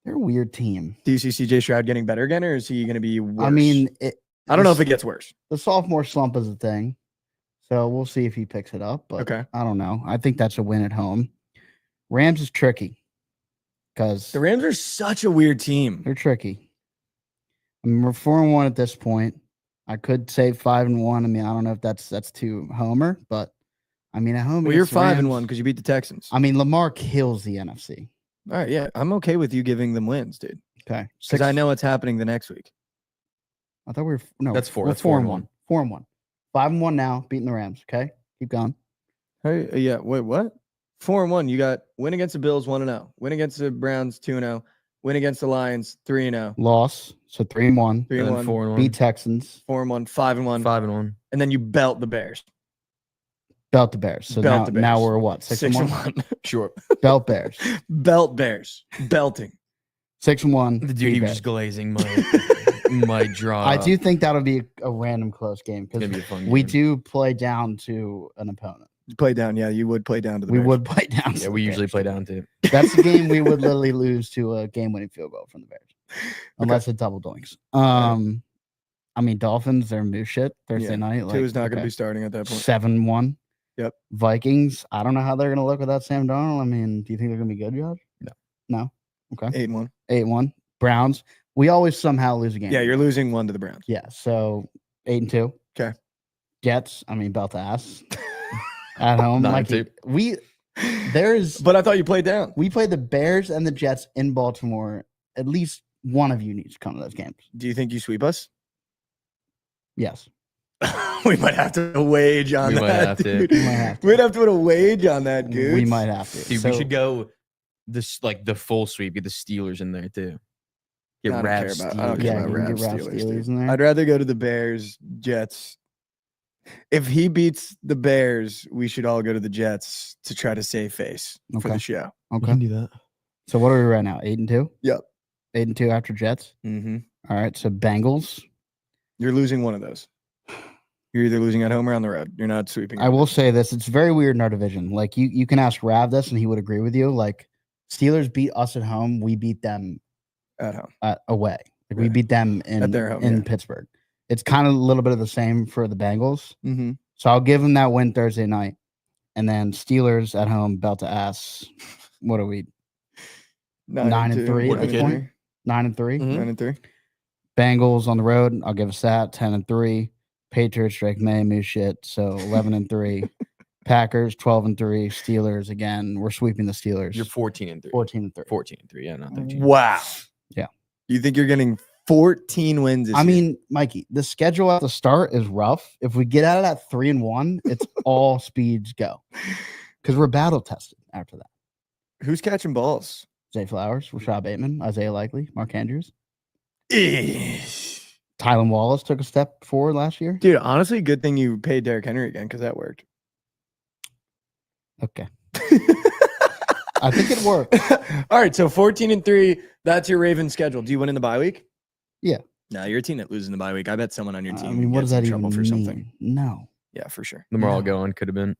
they're a weird team. Do you see CJ Stroud getting better again, or is he going to be worse? I mean, I don't know if it gets worse. the sophomore slump is a thing, so we'll see if he picks it up. But Okay. I don't know. I think that's a win at home. Rams is tricky because The Rams are such a weird team. they're tricky. I mean, we're 4-1 at this point. I could say 5-1. I mean, I don't know if that's too homer, but I mean, at home. Well, you're against the Rams, 5-1 because you beat the Texans. I mean, Lamar kills the NFC. All right, yeah, I'm okay with you giving them wins, dude, Okay, because I know what's happening the next week. I thought we were no. That's 4. We're That's 4-1. 4-1. 5-1 now, beating the Rams. Okay, keep going. Hey, yeah, wait, what? 4-1. You got win against the Bills 1-0, win against the Browns 2-0, win against the Lions 3-0, Loss. So 3-1. 3-1, 4-1. Beat Texans. 4-1, 5-1, 5-1. and then you belt the Bears. Belt the Bears. So Belt the now Bears. we're what? 6-1. 6-1. Sure. Belt Bears. Belt Bears. Belting. 6-1. The beat dude, he was Bears. just glazing my draw. I do think that'll be a random close game It's gonna because be a fun we game. do play down to an opponent. You play down. Yeah, you would play down to the We Bears. would play down. Yeah, to we the usually Bears. play down too. That's the game we would literally lose to a game-winning field goal from the Bears, unless it's double doinks. I mean, Dolphins, they're new shit Thursday Yeah, night. Like, Tua's not going to okay. be starting at that point. 7-1. Yep. Vikings, I don't know how they're going to look without Sam Darnold. I mean, do you think they're going to be good, Josh? No. Okay. 8-1. 8-1. Browns, we always somehow lose a game. Yeah, you're losing 1 to the Browns. Yeah, so 8-2. Okay. Jets, I mean, belt to ass at home. 9-2. But I thought you played down. We play the Bears and the Jets in Baltimore. At least one of you needs to come to those games. Do you think you sweep us? Yes. We might have to wage on We might that, have to. dude. We might have to. We'd have to put a wage on that, dude. We might have to. Dude, So- we should go this like the full sweep. Get the Steelers in there too. Get I don't Rav care about- I Steelers. don't care Yeah, about you can Rav get Rav Steelers, Steelers dude. in there. I'd rather go to the Bears, Jets. If he beats the Bears, we should all go to the Jets to try to save face for Okay. the show. Okay. do that. So what are we right now? 8-2? Yep. 8-2 after Jets. Mm-hmm. All right. So Bengals. You're losing one of those. You're either losing at home or on the road. You're not sweeping. I will say this. It's very weird in our division. Like you can ask Rav this and he would agree with you. Like Steelers beat us at home. We beat them at home. away. Like we Right. beat them in their home, in yeah. Pittsburgh. It's kind of a little bit of the same for the Bengals. Mm-hmm. So I'll give them that win Thursday night. And then Steelers at home, belt to ass. What are we? 9-3 at this point? 9-3. Mhm. 9-3. Bengals on the road. I'll give us that 10-3. Patriots, Drake May, new shit. So 11-3. Packers 12-3. Steelers again. We're sweeping the Steelers. You're 14-3. 14-3. 14-3. Yeah, not 13. Wow. Yeah. You think you're getting 14 wins this I year? mean, Mikey, the schedule at the start is rough. If we get out of that 3-1, it's all speeds go because we're battle tested after that. Who's catching balls? Zay Flowers, Rashad Bateman, Isaiah Likely, Mark Andrews, Dude, Tylen Wallace took a step forward last year. honestly, good thing you paid Derrick Henry again because that worked. Okay, I think it worked. All right, so 14-3. That's your Ravens schedule. Do you win in the bye week? Yeah. No, you're a team that loses in the bye week. I bet someone on your team. I mean, what does gets that in even trouble mean? for something. No, Yeah, for sure. The moral No. going could have been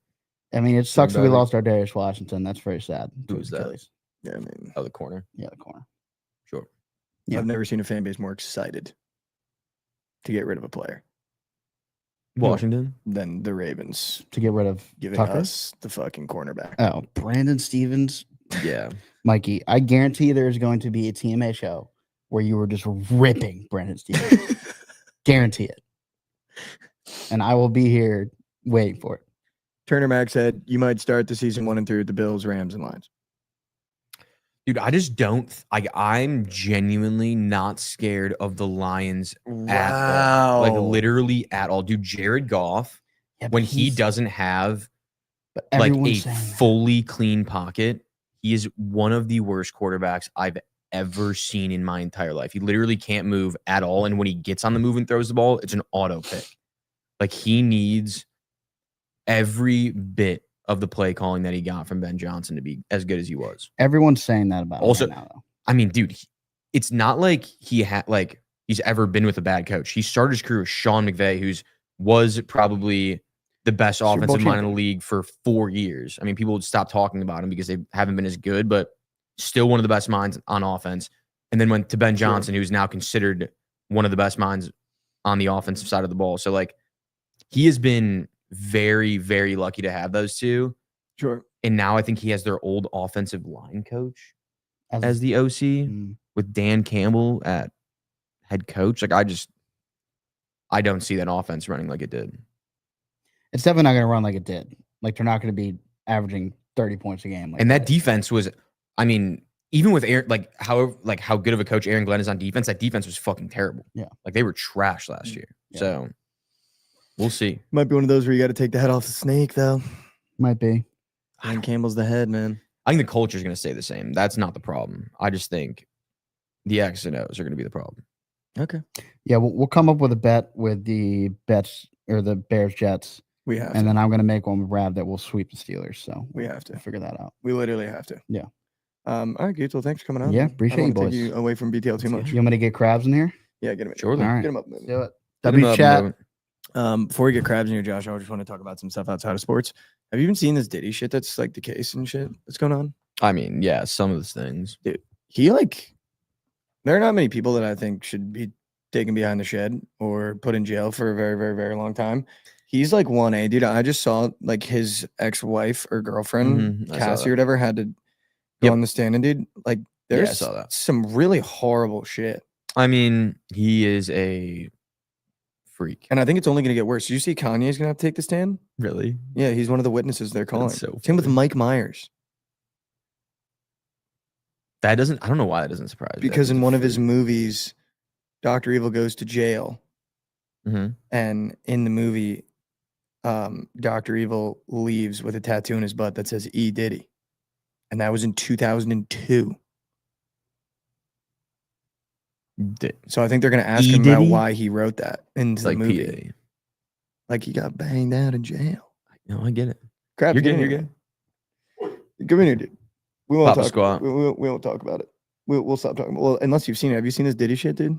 I mean it sucks that we better. lost our Darius Washington. That's very sad. to Who's that? Achilles. Yeah, I mean, out of the corner. Yeah, the corner. Sure. Yeah. I've never seen a fan base more excited to get rid of a player. Washington. Then the Ravens to get rid of giving Tucker. us the fucking cornerback. Oh, Brandon Stevens. Yeah. Mikey, I guarantee there's going to be a TMA show where you were just ripping Brandon Stevens. Guarantee it. And I will be here waiting for it. Turner Mack said you might start the season 1 and 3 with the Bills, Rams, and Lions. Dude, I just don't. I'm genuinely not scared of the Lions at all. Like literally at all. Dude, Jared Goff, Yeah, but when he he's- doesn't have but like a everyone's saying that. fully clean pocket, he is one of the worst quarterbacks I've ever seen in my entire life. He literally can't move at all. And when he gets on the move and throws the ball, it's an auto pick. Like he needs every bit of the play calling that he got from Ben Johnson to be as good as he was. Everyone's saying that about Also, him right now, though. I mean, dude, it's not like he's ever been with a bad coach. He started his career with Sean McVay, was probably the best Super Bowl offensive mind in champion. the league for 4 years. I mean, people would stop talking about him because they haven't been as good, but still one of the best minds on offense. And then went to Ben Johnson, who's now considered one of the best minds on the offensive side of the ball. So, like, he has been very, very lucky to have those two. Sure. And now I think he has their old offensive line coach as the OC Mm. with Dan Campbell at head coach. Like, I don't see that offense running like it did. It's definitely not going to run like it did. Like, they're not going to be averaging 30 points a game. Like And that defense was, I mean, even with Aaron, how good of a coach Aaron Glenn is on defense, that defense was fucking terrible. Yeah. Like, they were trash last year. Yeah. So we'll see. Might be one of those where you got to take the head off the snake, though. Might be. Dan Campbell's the head, man. I think the culture is going to stay the same. That's not the problem. I just think the X's and O's are going to be the problem. Okay. Yeah, we'll come up with a bet with the bets or the Bears Jets, We have and to. then I'm going to make one with Rab that will sweep the Steelers. So We have to. we'll figure that out. We literally have to. Yeah. All right, Gates. Well, thanks for coming on. Yeah, man. appreciate I you, don't wanna take boys. away from BTL too much. You want me to get Krabs in here? Yeah, get him in. Sure. All right. Get him up. Man. Do it. Hit 'em W up, chat. man. Before we get Krabs in here, Josh, I just want to talk about some stuff outside of sports. Have you even seen this Diddy shit that's like the case and shit that's going on? I mean, yeah, some of those things. There are not many people that I think should be taken behind the shed or put in jail for a very, very, very long time. He's like 1A, dude. I just saw like his ex-wife or girlfriend, I saw Cassie that. or whatever, had to go Yep. on the stand, and dude, like Yeah, I there's saw that. some really horrible shit. I mean, he is a freak. And I think it's only gonna get worse. Did you see Kanye's gonna have to take the stand? Really? Yeah, he's one of the witnesses they're calling. so Same with funny. Mike Myers. I don't know why that doesn't surprise me. Because in one of his movies, Dr. Evil goes to jail. Mhm. And in the movie, Dr. Evil leaves with a tattoo on his butt that says E. Diddy. And that was in 2002. So I think they're going to ask E. him about Diddy? why he wrote that into Like the movie. P. Like he got banged out in jail. No, I get it. Crap, You're good. come You're in good. here. Come in here, dude. We won't Papa talk. squat. We won't talk about it. We'll stop talking. Well, unless you've seen it. Have you seen this Diddy shit, dude?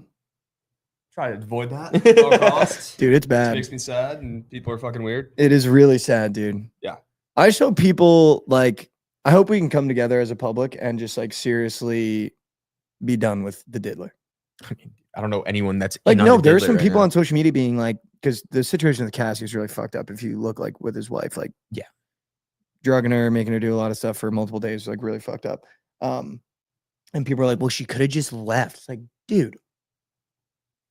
Try to avoid that at all costs. Dude, it's It bad. makes me sad, and people are fucking weird. It is really sad, dude. Yeah. I just hope people like. I hope we can come together as a public and just like seriously be done with the diddler. I don't know anyone that's Like, in on no, the there's diddler some right people now. on social media being like, because the situation with Cassie is really fucked up. If you look like with his wife, like, Yeah. drugging her, making her do a lot of stuff for multiple days, like really fucked up. And people are like, well, she could have just left. It's like, dude,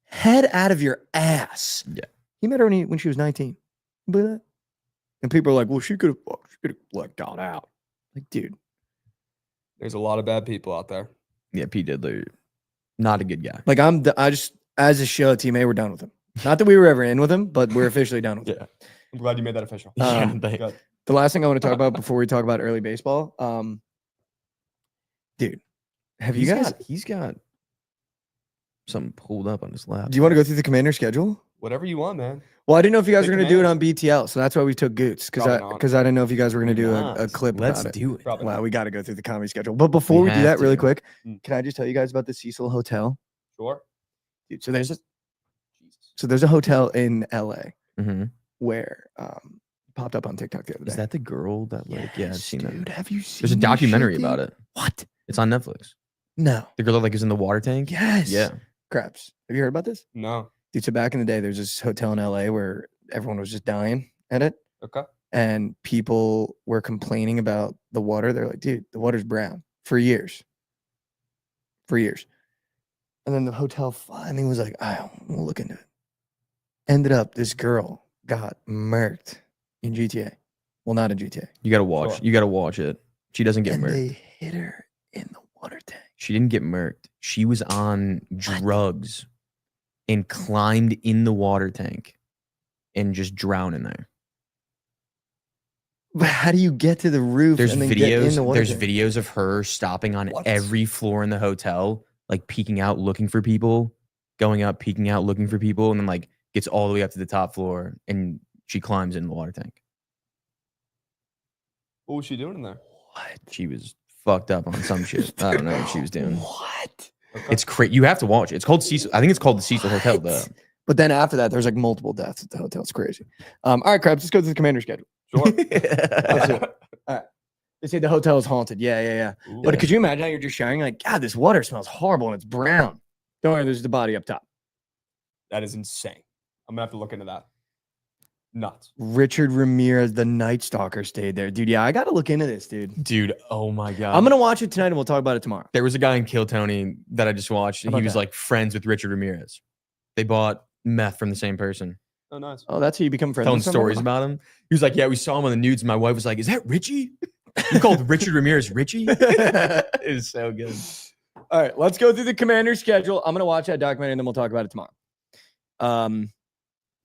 head out of your ass. Yeah. He met her when she was 19. You believe that? And people are like, well, she could have like got out. Like, dude, There's a lot of bad people out there. Yeah, P. Diddler, not a good guy. like I just as a show teammate, we're done with him. Not that we were ever in with him, but we're officially done with him. Yeah. I'm glad you made that official. Yeah, Um, thanks. Good. The last thing I want to talk about before we talk about early baseball, dude, have you guys? He's got something pulled up on his lap. Do you want to go through the Commander schedule? Whatever you want, man. Well, I didn't know if you guys Pick were going to do it Commanders. on BTL, so that's why we took Goots because Probably not. I didn't know if you guys were going to do a Nice. clip Let's about it. do it. Probably Wow, not. we got to go through the comedy schedule. But before we do have that, really to. quick, Mm. can I just tell you guys about the Cecil Hotel? Sure. Dude, so there's a hotel in LA Mhm. where popped up on TikTok the other day. Is that the girl that yeah, I've Yes, seen dude, that. have you seen? There's a this documentary shit, about dude? it. What? It's on Netflix. No. The girl that like is in the water tank. Yes. Yeah. Craps. Have you heard about this? No. Dude, so back in the day, there's this hotel in LA where everyone was just dying at it. Okay. And people were complaining about the water. They're like, dude, the water's brown for years. For years. And then the hotel finally was like, we'll look into it. Ended up, this girl got murked in GTA. Well, not in GTA. You gotta watch. Sure. You gotta watch it. She doesn't get And murked. they hit her in the water tank. She didn't get murked. She was on drugs and climbed in the water tank and just drowned in there. But how do you get to the roof? There's and then get in videos. the water There's tank? videos of her stopping on What? every floor in the hotel, like peeking out, looking for people, going up, peeking out, looking for people, and then like gets all the way up to the top floor and she climbs in the water tank. What was she doing in there? What? She was fucked up on some shit. I don't know what she was doing. What? Okay. It's crazy. You have to watch it. It's called Cecil. I think it's called the Cecil Hotel. Though. But then after that, there's like multiple deaths at the hotel. It's crazy. All right, Krabs, let's go to the commander schedule. Sure. Let's do it. All right. They say the hotel is haunted. Yeah. Ooh. But could you imagine how you're just sharing? Like, God, this water smells horrible and it's brown. Don't worry, there's the body up top. That is insane. I'm gonna have to look into that. Nuts. Richard Ramirez, the Night Stalker, stayed there. Dude, yeah, I got to look into this, dude. Dude, oh my god. I'm going to watch it tonight and we'll talk about it tomorrow. There was a guy in Kill Tony that I just watched, and How he about was that? like friends with Richard Ramirez. They bought meth from the same person. Oh, nice. Oh, that's how you become friends Telling with someone? stories about him. He was like, "Yeah, we saw him on the nudes." And my wife was like, "Is that Richie? You called Richard Ramirez Richie?" It was so good. All right, let's go through the commander schedule. I'm going to watch that documentary and then we'll talk about it tomorrow.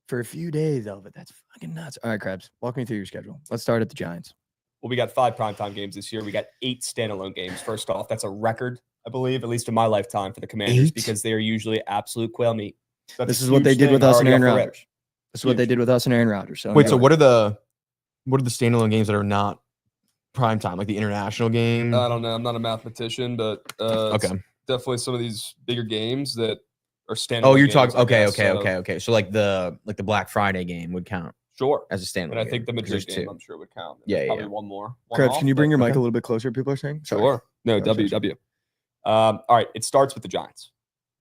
For a few days, though, but that's fucking nuts. All right, Krabs, walk me through your schedule. Let's start at the Giants. Well, we got 5 primetime games this year. We got 8 standalone games. First off, that's a record, I believe, at least in my lifetime for the Commanders, 8? because they are usually absolute quail meat. So that's This a is what they huge did thing with us and already Aaron off the rip. Rodgers. This is what they Huge. did with us and Aaron Rodgers. So Wait, so anyway. what are the standalone games that are not prime time, like the international game? I don't know. I'm not a mathematician, but it's Okay. definitely some of these bigger games that are standalone. Oh, you're games, talking. I Okay, guess. okay. So like the Black Friday game would count Sure. as a standalone. And I think the game, 'cause Madrid there's game, 2. I'm sure, would count. Yeah, There's yeah, probably yeah. one more. Krabs, can you bring your mic okay. a little bit closer? People are saying. Sorry. Sure. No, Sorry, W. All right. It starts with the Giants.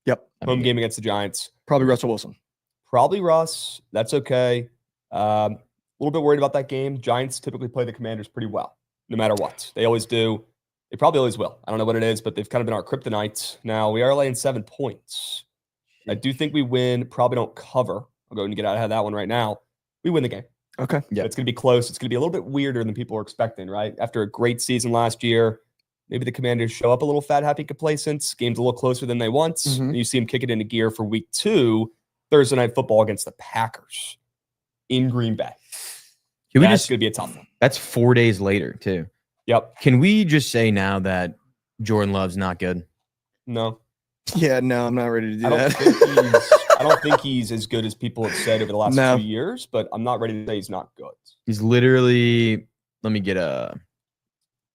Yep. Home game against the Giants. Probably Russell Wilson. Probably Russ. That's okay. A little bit worried about that game. Giants typically play the Commanders pretty well, no matter what. They always do. They probably always will. I don't know what it is, but they've kind of been our kryptonite. Now, we are laying 7 points. I do think we win. Probably don't cover. I'll go and get out of that one right now. We win the game. Okay. Yeah. It's going to be close. It's going to be a little bit weirder than people are expecting, right? After a great season last year, maybe the Commanders show up a little fat, happy, complacent. Game's a little closer than they want. Mhm. And you see them kick it into gear for week 2, Thursday Night Football against the Packers in Green Bay. Can we That's just? going to be a tough one. That's 4 days later too. Yep. Can we just say now that Jordan Love's not good? No. Yeah, no, I'm not ready to do I don't that. think I don't think he's as good as people have said over the last No. 2 years, but I'm not ready to say he's not good. He's literally. Let me get a.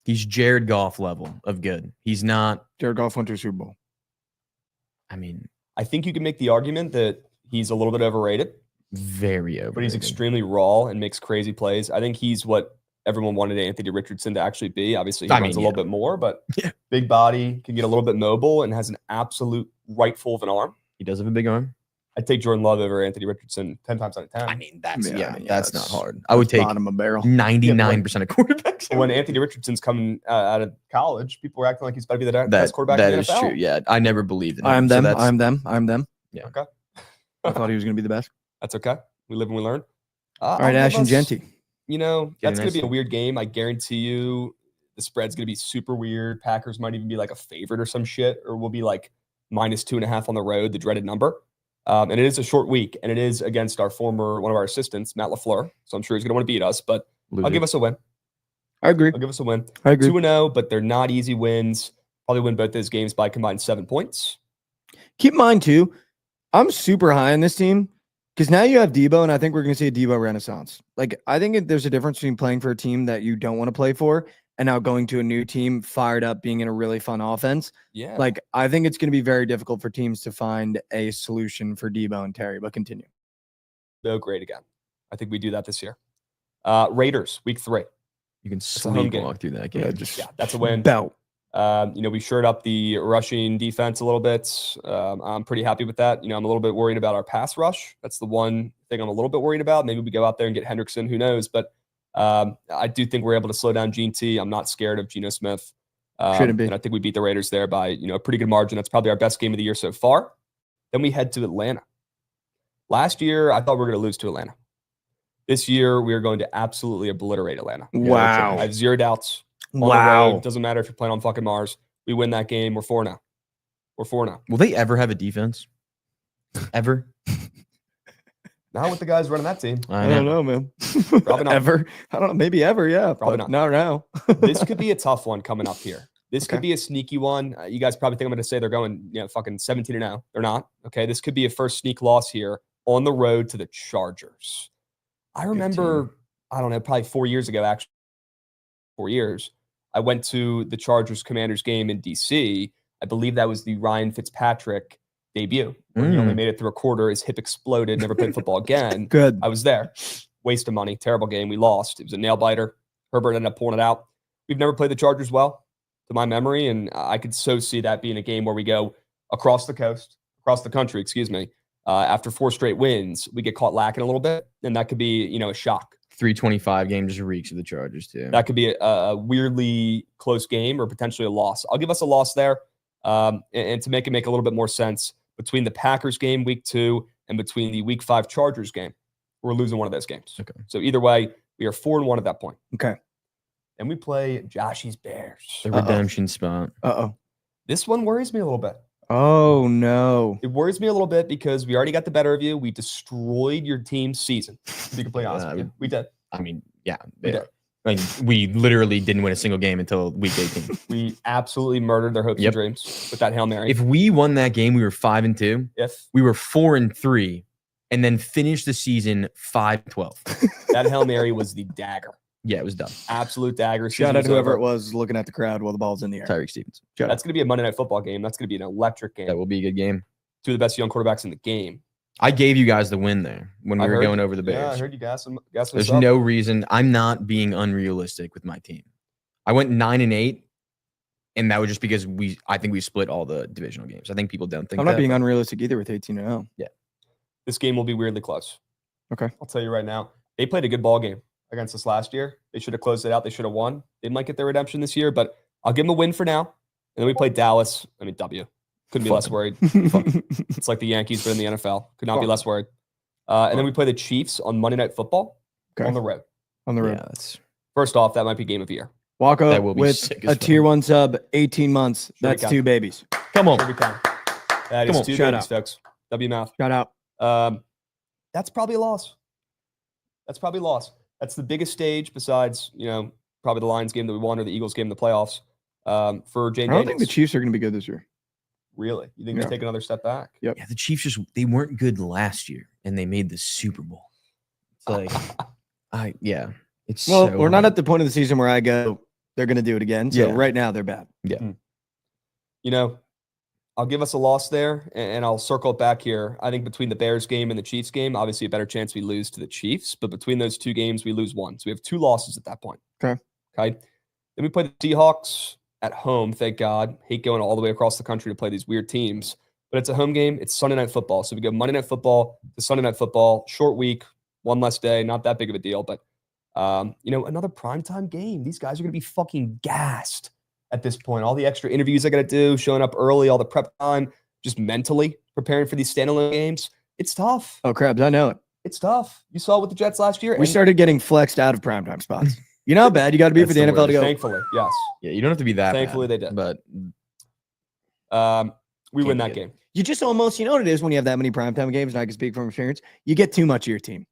He's Jared Goff level of good. He's not. Jared Goff went to a Super Bowl. I mean, I think you can make the argument that he's a little bit overrated, very overrated. but he's extremely raw and makes crazy plays. I think he's what everyone wanted Anthony Richardson to actually be. Obviously, he I runs mean, a little yeah. bit more, but Yeah. big body, can get a little bit mobile, and has an absolute right full of an arm. He does have a big arm. I'd take Jordan Love over Anthony Richardson 10 times out of 10. I mean, that's Yeah, that's not that's- hard. I would take Bottom of barrel. 99% of quarterbacks. when Anthony Richardson's coming out of college, people were acting like he's about to be the best that quarterback that in the is NFL. true. Yeah, I never believed in him. I'm so them. that's- I'm them. I'm them. Okay. I thought he was going to be the best. That's okay. We live and we learn. All right, I'll Ash give and us- Genty. You know, Get that's a going to be nice- a weird game. I guarantee you the spread's going to be super weird. Packers might even be like a favorite or some shit, or we'll be like -2.5 on the road, the dreaded number. And it is a short week, and it is against one of our assistants, Matt LaFleur. So I'm sure he's going to want to beat us, but I'll give us a win. I agree. I'll give us a win. I agree. 2-0, but they're not easy wins. Probably win both those games by combined 7 points. Keep in mind, too, I'm super high on this team because now you have Debo, and I think we're going to see a Debo renaissance. Like, I think there's a difference between playing for a team that you don't want to play for and now going to a new team, fired up, being in a really fun offense. Yeah. Like, I think it's going to be very difficult for teams to find a solution for Debo and Terry, but continue. Go great again. I think we do that this year. Raiders, week 3. You can a home game. sleepwalk through that game. Yeah, just Yeah, that's a win. belt. We shored up the rushing defense a little bit. I'm pretty happy with that. I'm a little bit worried about our pass rush. That's the one thing I'm a little bit worried about. Maybe we go out there and get Hendrickson. Who knows? But I do think we're able to slow down Gene T. I'm not scared of Geno Smith. Shouldn't be. And I think we beat the Raiders there by a pretty good margin. That's probably our best game of the year so far. Then we head to Atlanta. Last year, I thought we were going to lose to Atlanta. This year, we are going to absolutely obliterate Atlanta. Wow. I have zero doubts. Wow. It doesn't matter if you're playing on fucking Mars. We win that game. We're 4-0. We're 4-0. Will they ever have a defense? Ever? Not with the guys running that team. I don't know, man. Probably not. Ever. I don't know. Maybe ever, yeah. Probably but not. Not now. This could be a tough one coming up here. This could be a sneaky one. You guys probably think I'm going to say they're going, fucking 17-0. They're not. Okay, this could be a first sneak loss here on the road to the Chargers. I remember, I don't know, probably 4 years ago, actually, 4 years, I went to the Chargers-Commanders game in D.C. I believe that was the Ryan Fitzpatrick debut. Where he only made it through a quarter. His hip exploded, never played football again. Good. I was there. Waste of money. Terrible game. We lost. It was a nail-biter. Herbert ended up pulling it out. We've never played the Chargers well, to my memory, and I could so see that being a game where we go across the country, after 4 straight wins, we get caught lacking a little bit, and that could be, a shock. 325 game just reeks of the Chargers, too. That could be a weirdly close game or potentially a loss. I'll give us a loss there, and to make it make a little bit more sense, between the Packers game week 2 and between the week 5 Chargers game, we're losing one of those games. Okay. So either way, we are 4-1 at that point. Okay. And we play Joshy's Bears. The redemption spot. Uh-oh. This one worries me a little bit. Oh, no. It worries me a little bit because we already got the better of you. We destroyed your team's season, to be completely honest with you. We did. I mean, yeah. We did. I mean, we literally didn't win a single game until week 18. We absolutely murdered their hopes and dreams with that Hail Mary. If we won that game, we were 5-2. If we were 4-3, and then finished the season 5-12. That Hail Mary was the dagger. Yeah, it was dumb. Absolute dagger. Shout out to whoever it was looking at the crowd while the ball's in the air. Tyreek Stevenson. That's going to be a Monday Night Football game. That's going to be an electric game. That will be a good game. 2 of the best young quarterbacks in the game. I gave you guys the win there when we were going over the Bears. Yeah, I heard you guys. There's no reason. I'm not being unrealistic with my team. I went 9-8, and that was just because I think we split all the divisional games. I think people don't think I'm not being unrealistic either with 18-0. Yeah. This game will be weirdly close. Okay. I'll tell you right now. They played a good ball game against us last year. They should have closed it out. They should have won. They might get their redemption this year, but I'll give them a win for now. And then we play Dallas. I mean, W. Couldn't be less worried. It's like the Yankees, but in the NFL. Could not be less worried. And then we play the Chiefs on Monday Night Football on the road. On the road. Yeah, that's First off, that might be game of the year. Walk up will be with sick a as tier fuck. 1 sub, 18 months. That's 2 babies. Come on. Sure we can. That Come is on, 2 shout babies, out. folks. W mouth. Shout out. That's probably a loss. That's probably a loss. That's the biggest stage besides, probably the Lions game that we won or the Eagles game in the playoffs for Jane I don't think the Daniels. Chiefs are going to be good this year. Really? You think Yeah. they take another step back? Yep. Yeah, the Chiefs they weren't good last year, and they made the Super Bowl. It's like, it's Well, so we're not hard. at the point of the season where I go, they're going to do it again. So Yeah. right now they're bad. I'll give us a loss there, and I'll circle it back here. I think between the Bears game and the Chiefs game, obviously a better chance we lose to the Chiefs, but between those 2 games, we lose 1. So we have 2 losses at that point. Okay. Then we play the Seahawks at home, thank God. Hate going all the way across the country to play these weird teams, but it's a home game. It's Sunday Night Football. So we go Monday Night Football to Sunday Night Football, short week, 1 less day, not that big of a deal, but another primetime game. These guys are going to be fucking gassed at this point. All the extra interviews I got to do, showing up early, all the prep time, just mentally preparing for these standalone games. It's tough. Oh, Krabs, I know it. It's tough. You saw it with the Jets last year. We started getting flexed out of primetime spots. You know how bad you got to be for the That's the NFL to go. Thankfully, yes. Yeah, you don't have to be that Thankfully, bad, they did. But we win Can't that be game. You just almost, you know what it is when you have that many primetime games, and I can speak from experience, you get too much of your team.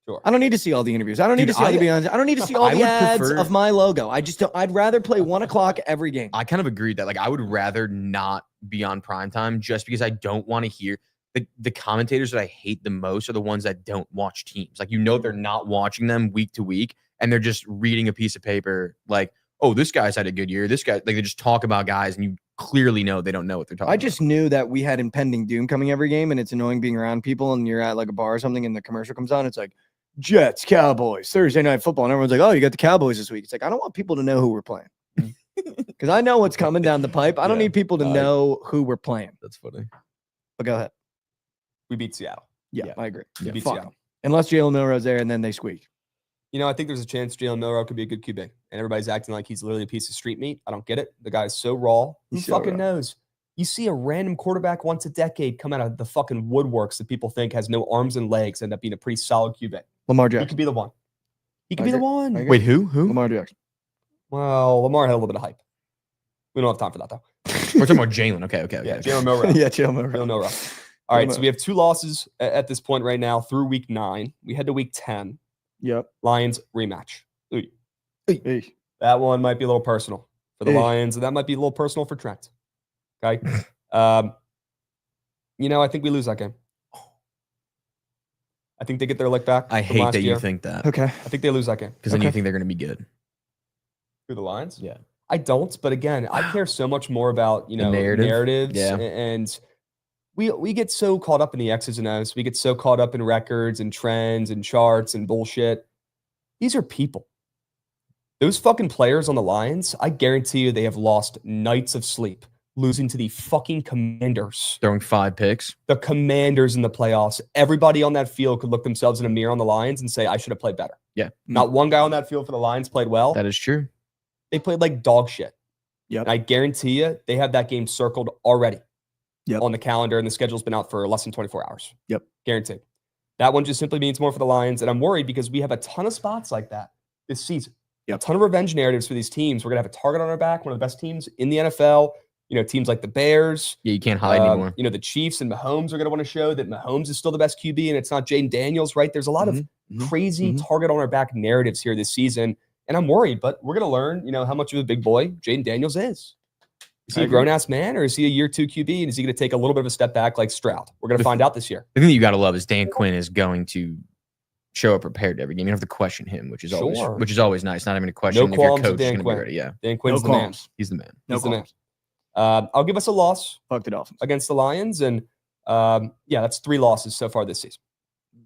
Sure. I don't need to see all the interviews. I don't need Dude, to see all the beyond. I don't need to see all I the would ads prefer- of my logo. I just don't. I'd rather play 1 o'clock every game. I kind of agreed that I would rather not be on primetime just because I don't want to hear the commentators that I hate the most are the ones that don't watch teams. They're not watching them week to week, and they're just reading a piece of paper like, oh, this guy's had a good year. This guy, they just talk about guys, and you clearly know they don't know what they're talking I about. just knew that we had impending doom coming every game, and it's annoying being around people, and you're at a bar or something, and the commercial comes on. It's like Jets, Cowboys, Thursday Night Football, and everyone's like, "Oh, you got the Cowboys this week." It's like I don't want people to know who we're playing. because I know what's coming down the pipe. I don't Yeah. need people to know who we're playing. That's funny. But go ahead. We beat Seattle. Yeah, Yeah. I agree. We beat Fuck Seattle. 'em. Unless Jalen Milroe's there and then they squeak. You know, I think there's a chance Jalen Milroe could be a good QB, and everybody's acting like he's literally a piece of street meat. I don't get it. The guy's so raw. Who He's so fucking raw. knows? You see a random quarterback once a decade come out of the fucking woodworks that people think has no arms and legs, end up being a pretty solid QB. Lamar He Jackson. could be the one. He could I be the agree. one. I agree. Wait, who? Lamar Jackson. Well, Lamar had a little bit of hype. We don't have time for that though. We're talking about Jalen. Okay. Yeah, Jalen Milroe. Yeah, Jalen Milroe. Jalen Milroe. All right, so we have 2 losses at this point right now through week 9. We head to week 10. Yep. Lions rematch. Ooh, Hey. that one might be a little personal for the Hey. Lions, and that might be a little personal for Trent. Okay. You know, I think we lose that game. I think they get their lick back. I from hate last that year. you think that Okay. I think they lose that game. because then you Okay. think they're going to be good. Through the Lions? Yeah. I don't, but again, I care so much more about, you The know, narrative? narratives Yeah. and we get so caught up in the X's and O's. We get so caught up in records and trends and charts and bullshit. These are people. Those fucking players on the Lions, I guarantee you they have lost nights of sleep losing to the fucking Commanders. Throwing 5 picks. The Commanders in the playoffs. Everybody on that field could look themselves in a mirror on the Lions and say, I should have played better. Yeah. Not one guy on that field for the Lions played well. That is true. They played like dog shit. Yep. And I guarantee you they have that game circled already Yep. on the calendar, and the schedule's been out for less than 24 hours. Yep. Guaranteed. That one just simply means more for the Lions, and I'm worried because we have a ton of spots like that this season. Yep. A ton of revenge narratives for these teams. We're going to have a target on our back, one of the best teams in the NFL. You know, teams like the Bears. Yeah, you can't hide anymore. You know, the Chiefs and Mahomes are going to want to show that Mahomes is still the best QB and it's not Jaden Daniels, right? There's a lot of Mhm. crazy target on our back narratives here this season. And I'm worried, but we're going to learn, you know, how much of a big boy Jaden Daniels is. Is he I a agree. grown-ass man or is he a year 2 QB? And is he going to take a little bit of a step back like Stroud? We're going to find out this year. The thing that you got to love is Dan Quinn is going to show up prepared to every game. You don't have to question him, which is Sure. always nice. Not having to question if your qualms with coach is Dan going to be Quinn. ready. Yeah, Dan Quinn's No the man. qualms. he's the man. No He's the man. qualms. I'll give us a loss Fuck the Dolphins. against the Lions. And yeah, that's 3 losses so far this season.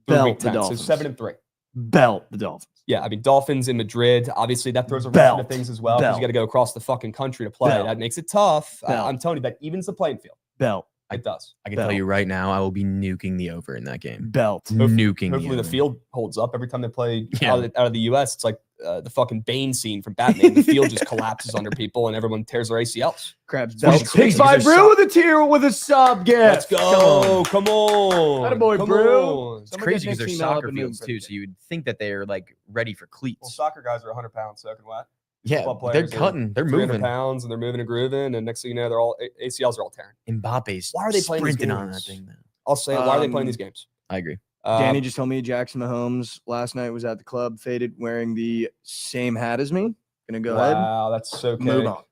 Through Belt week the 10, Dolphins. So 7-3. Belt the Dolphins. Yeah, I mean, Dolphins in Madrid, obviously that throws a wrench Belt. into things as well because you got to go across the fucking country to play. Belt. That makes it tough. Belt. I'm telling you, that evens the playing field. Belt. It does. I can tell you right now, I will be nuking the over in that game. Belt. Nuking. Hopefully the over. field holds up every time they play Yeah. out of the U.S. It's like the fucking Bane scene from Batman. The field just collapses under people and everyone tears their ACLs. Crabs. Which is Belt. crazy Pigs by because there's Brew with a tier with a sub gift. Let's go. Come on. Attaboy, Come Brew. on. It's Someone crazy get because they're Nick's email up soccer and move fields for too, the so you would think that they're like ready for cleats. Well, soccer guys are 100 pounds soaking wet. Yeah, football they're players are cutting, they're 300 moving. pounds and they're moving and grooving. And next thing you know, they're all ACLs are all tearing. Mbappe's Why are they playing these sprinting on that games? thing, man. I'll say it. Why are they playing Um, these games? I agree. Danny just told me Jackson Mahomes last night was at the club, faded, wearing the same hat as me. Gonna go ahead, Wow, that's so move cake. on. Gonna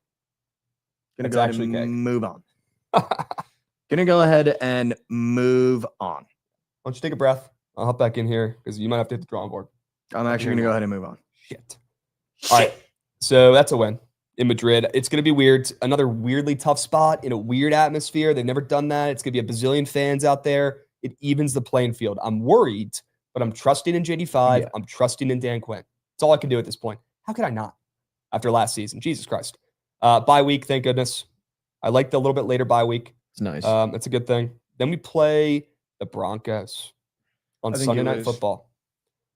That's go ahead actually and cake. move on. Gonna go ahead and move on. Why don't you take a breath? I'll hop back in here because you might have to hit the drawing board. I'm actually gonna go ahead and move on. Shit. All right. So that's a win in Madrid. It's going to be weird. Another weirdly tough spot in a weird atmosphere. They've never done that. It's going to be a bazillion fans out there. It evens the playing field. I'm worried, but I'm trusting in JD5. Yeah. I'm trusting in Dan Quinn. That's all I can do at this point. How could I not after last season? Jesus Christ. Bye week, thank goodness. I like the little bit later bye week. It's nice. That's a good thing. Then we play the Broncos on I think Sunday you Night lose. Football.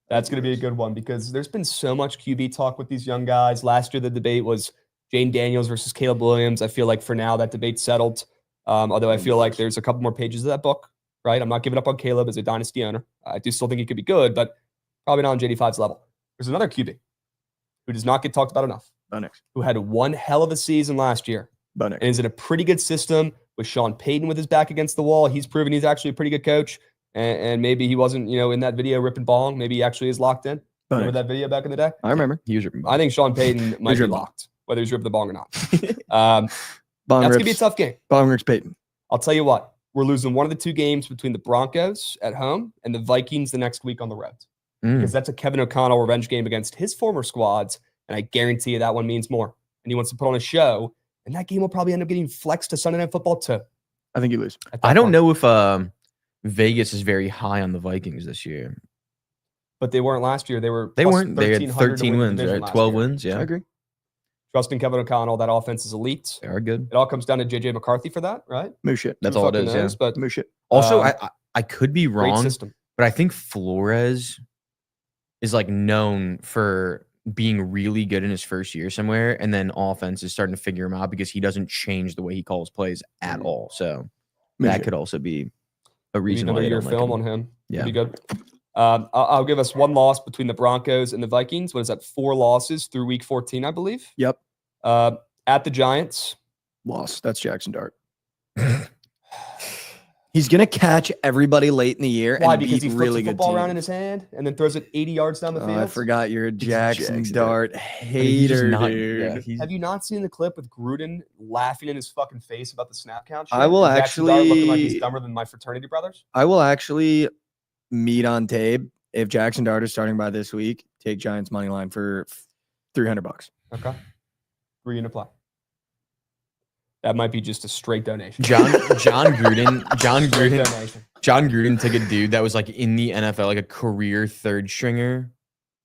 That's going to be a good one because there's been so much QB talk with these young guys. Last year, the debate was Jane Daniels versus Caleb Williams. I feel like for now that debate's settled. Although I feel like there's a couple more pages of that book, right? I'm not giving up on Caleb as a dynasty owner. I do still think he could be good, but probably not on JD5's level. There's another QB who does not get talked about enough, Bo Nix. who had one hell of a season last year Bo Nix. and is in a pretty good system with Sean Payton with his back against the wall. He's proven he's actually a pretty good coach. And maybe he wasn't, in that video ripping bong. Maybe he actually is locked in. Bo Remember Nix. that video back in the day? I remember. he was ripping. I think Sean Payton might be ripping. locked, whether he's ripping the bong or not. Bong That's going to be a rips. tough game. Bong rips Peyton. I'll tell you what, we're losing one of the 2 games between the Broncos at home and the Vikings the next week on the road. Because that's a Kevin O'Connell revenge game against his former squads. And I guarantee you that one means more. And he wants to put on a show. And that game will probably end up getting flexed to Sunday Night Football too. I think you lose. at that I don't point. know if Vegas is very high on the Vikings this year. But they weren't last year. They were They plus weren't. They had 1,300 to 13 win the wins, division right? last 12 year. wins. Yeah. I agree. Trusting Kevin O'Connell. That offense is elite. They are good. It all comes down to JJ McCarthy for that, right? Moosh it. That's Who all it fucking is. knows? Yeah. But Moosh it. Also, Um, I could be great wrong, system. but I think Flores is like known for being really good in his first year somewhere, and then offense is starting to figure him out because he doesn't change the way he calls plays at all. So Moosh that it. could also be a Maybe reason another why they year don't like film him. on him. Yeah. Would be good. I'll give us one loss between the Broncos and the Vikings. What is that? 4 losses through week 14, I believe. Yep. At the Giants. Loss. That's Jackson Dart. He's gonna catch everybody late in the year Why? and Because beat he flips really the good football teams. around in his hand and then throws it 80 yards down the field. I forgot you're a Jackson Jackson Dart He's just hater, not- dude. yeah, he's- Have you not seen the clip with Gruden laughing in his fucking face about the snap count? I will and Jackson Dart looking like he's actually- dumber than my fraternity brothers. I will actually meet on tape if Jackson Dart is starting by this week. Take Giants money line for $300. Okay. 3 unit play. That might be just a straight donation. John Gruden Straight donation. John Gruden took a dude that was like in the NFL, like a career third stringer,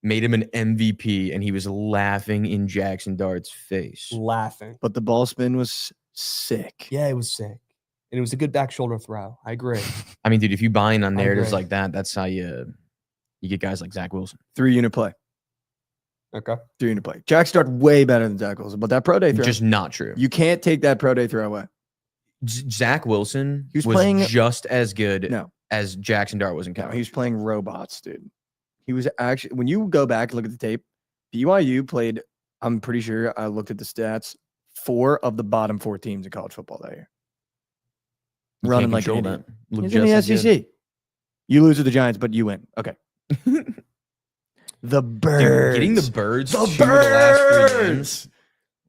made him an MVP, and he was laughing in Jackson Dart's face. Laughing. But the ball spin was sick. Yeah, it was sick. And it was a good back shoulder throw. I agree. I mean, dude, if you buying on I narratives agree. like that, that's how you get guys like Zach Wilson. 3-unit play. Okay. 3-unit play. Jackson Dart way better than Zach Wilson, but that pro day throw. Just not true. You can't take that pro day throw away. Zach Wilson He was was playing- just as good No. as Jackson Dart was in No, college. he was playing robots, dude. He was actually, when you go back and look at the tape, BYU played, I'm pretty sure I looked at the stats, 4 of the bottom 4 teams in college football that year. You can't Running like an control idiot. that. Look He's in the just as good. SEC. You lose to the Giants, but you win. Okay. The birds. Dude, getting the birds The to the last 3 games.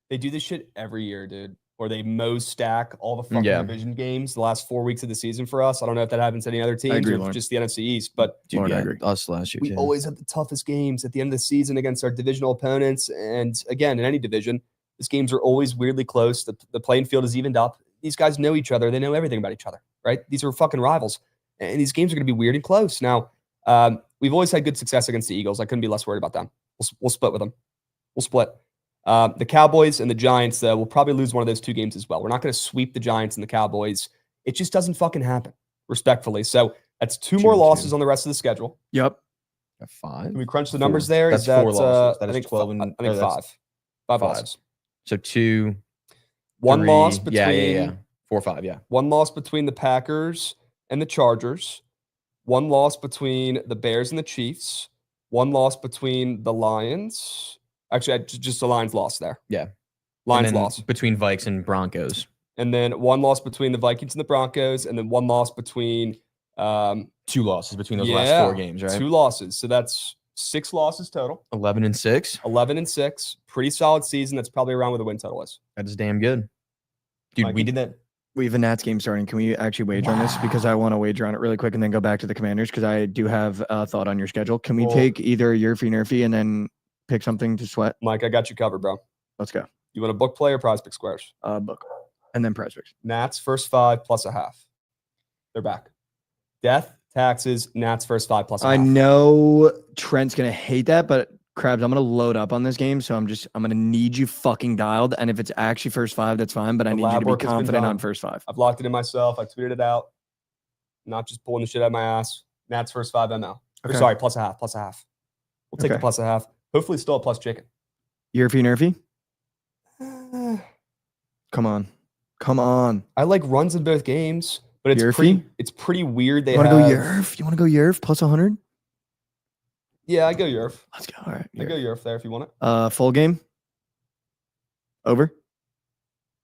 They do this shit every year, dude. Or they stack all the fucking Yeah. division games the last 4 weeks of the season for us. I don't know if that happens to any other teams agree, or if Lauren. just the NFC East, but Dude, Lauren, I yeah, agree. us last year we too. always have the toughest games at the end of the season against our divisional opponents. And again, in any division, these games are always weirdly close. The playing field is evened up. These guys know each other. They know everything about each other, right? These are fucking rivals. And these games are going to be weird and close. Now, we've always had good success against the Eagles. I couldn't be less worried about them. We'll split with them. We'll split. The Cowboys and the Giants, though, will probably lose one of those 2 games as well. We're not going to sweep the Giants and the Cowboys. It just doesn't fucking happen, respectfully. So that's 2 more 2-2. losses on the rest of the schedule. Yep. Got 5. Can we crunch the 4. numbers there? That's Is that 4 losses. I That is think 12 and I think or that's 5. 5 5. losses. So 2, 1 3, loss between yeah. 4 or 5, yeah. 1 loss between the Packers and the Chargers. 1 loss between the Bears and the Chiefs. 1 loss between the Lions. Actually, just the Lions lost there. Yeah. Lions And then loss. between Vikes and Broncos. And then 1 loss between the Vikings and the Broncos. And then 1 loss between 2 losses between those last 4 games, right? 2 losses. So that's 6 losses total. 11-6. 11-6. Pretty solid season. That's probably around where the win total is. That is damn good. Dude, Mikey? we did that. We have a Nats game starting. Can we actually wager on this? Because I want to wager on it really quick and then go back to the Commanders because I do have a thought on your schedule. Can we Well- take either Yerfy Nerfy and then pick something to sweat? Mike, I got you covered, bro. Let's go. You want a book play or prize pick squares? Book. And then prize picks. Nats first 5 plus a half. They're back. Death, taxes, Nats first 5 plus a I half. know Trent's going to hate that, but Krabs, I'm going to load up on this game. So I'm going to need you fucking dialed. And if it's actually first 5, that's fine. But I The need you lab to be work has been confident on done. first 5. I've locked it in myself. I tweeted it out. Not just pulling the shit out of my ass. Nats first 5 ML. Or Okay. sorry, plus a half. Plus a half. We'll take the Okay. plus a half. Hopefully still a plus chicken. Yerfy Nerfy? Come on. Come on. I like runs in both games, but it's Yerfy? pretty weird. They You want to go have, Yerf? You want to go Yerf plus 100? Yeah, I go Yerf. Let's go. All right. I go Yerf there if you want it. Full game? Over?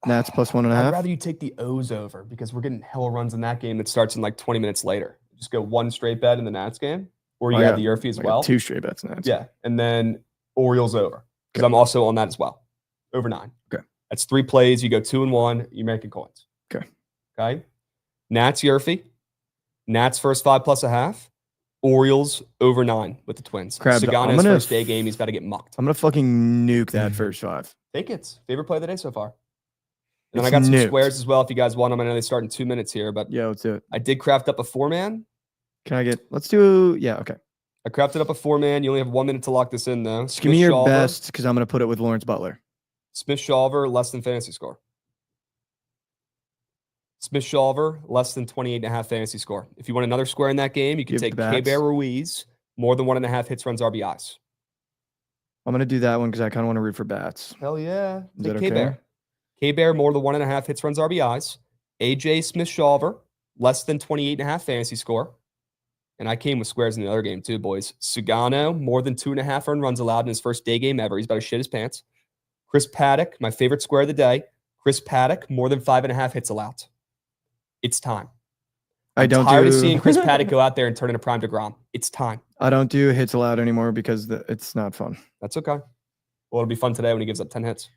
Nats plus 1.5? I'd rather you take the O's over because we're getting hell runs in that game that starts in like 20 minutes later. Just go 1 straight bet in the Nats game, or you I add got- the Yerfy as I got well. 2 straight bets Nats. Yeah, and then Orioles over because Okay. I'm also on that as well. Over 9. Okay. That's 3 plays. You go 2 and 1. You're making coins. Okay. Okay. Nats Yerfy. Nats first 5 plus a half. Orioles over 9 with the Twins. Krabs, I'm Sagana's gonna first day game. He's about to get mucked. I'm going to fucking nuke that first 5. Take it. Favorite play of the day so far. And It's I got some nuked. squares as well if you guys want them. I know they start in 2 minutes here, but Yeah, let's do it. I did craft up a 4-man. Let's do, yeah, okay. I crafted up a 4-man. You only have 1 minute to lock this in, though. Just give me your Smith-Shawver. best because I'm going to put it with Lawrence Butler. Smith-Shawver, less than fantasy score. Smith-Shawver, less than 28.5 fantasy score. If you want another square in that game, you can Give take the bats. K-Bear Ruiz, more than 1.5 hits, runs, RBIs. I'm gonna do that one because I kind of want to root for bats. Hell yeah. Is Take that K-Bear. okay? K-Bear, more than 1.5 hits, runs, RBIs. AJ Smith-Shawver, less than 28.5 fantasy score. And I came with squares in the other game too, boys. Sugano, more than 2.5 earned runs allowed in his first day game ever. He's about to shit his pants. Chris Paddock, my favorite square of the day. Chris Paddock, more than 5.5 hits allowed. It's time. I'm tired of seeing Chris Paddock go out there and turn into Prime DeGrom. It's time. I don't do hits allowed anymore because it's not fun. That's okay. Well, it'll be fun today when he gives up 10 hits.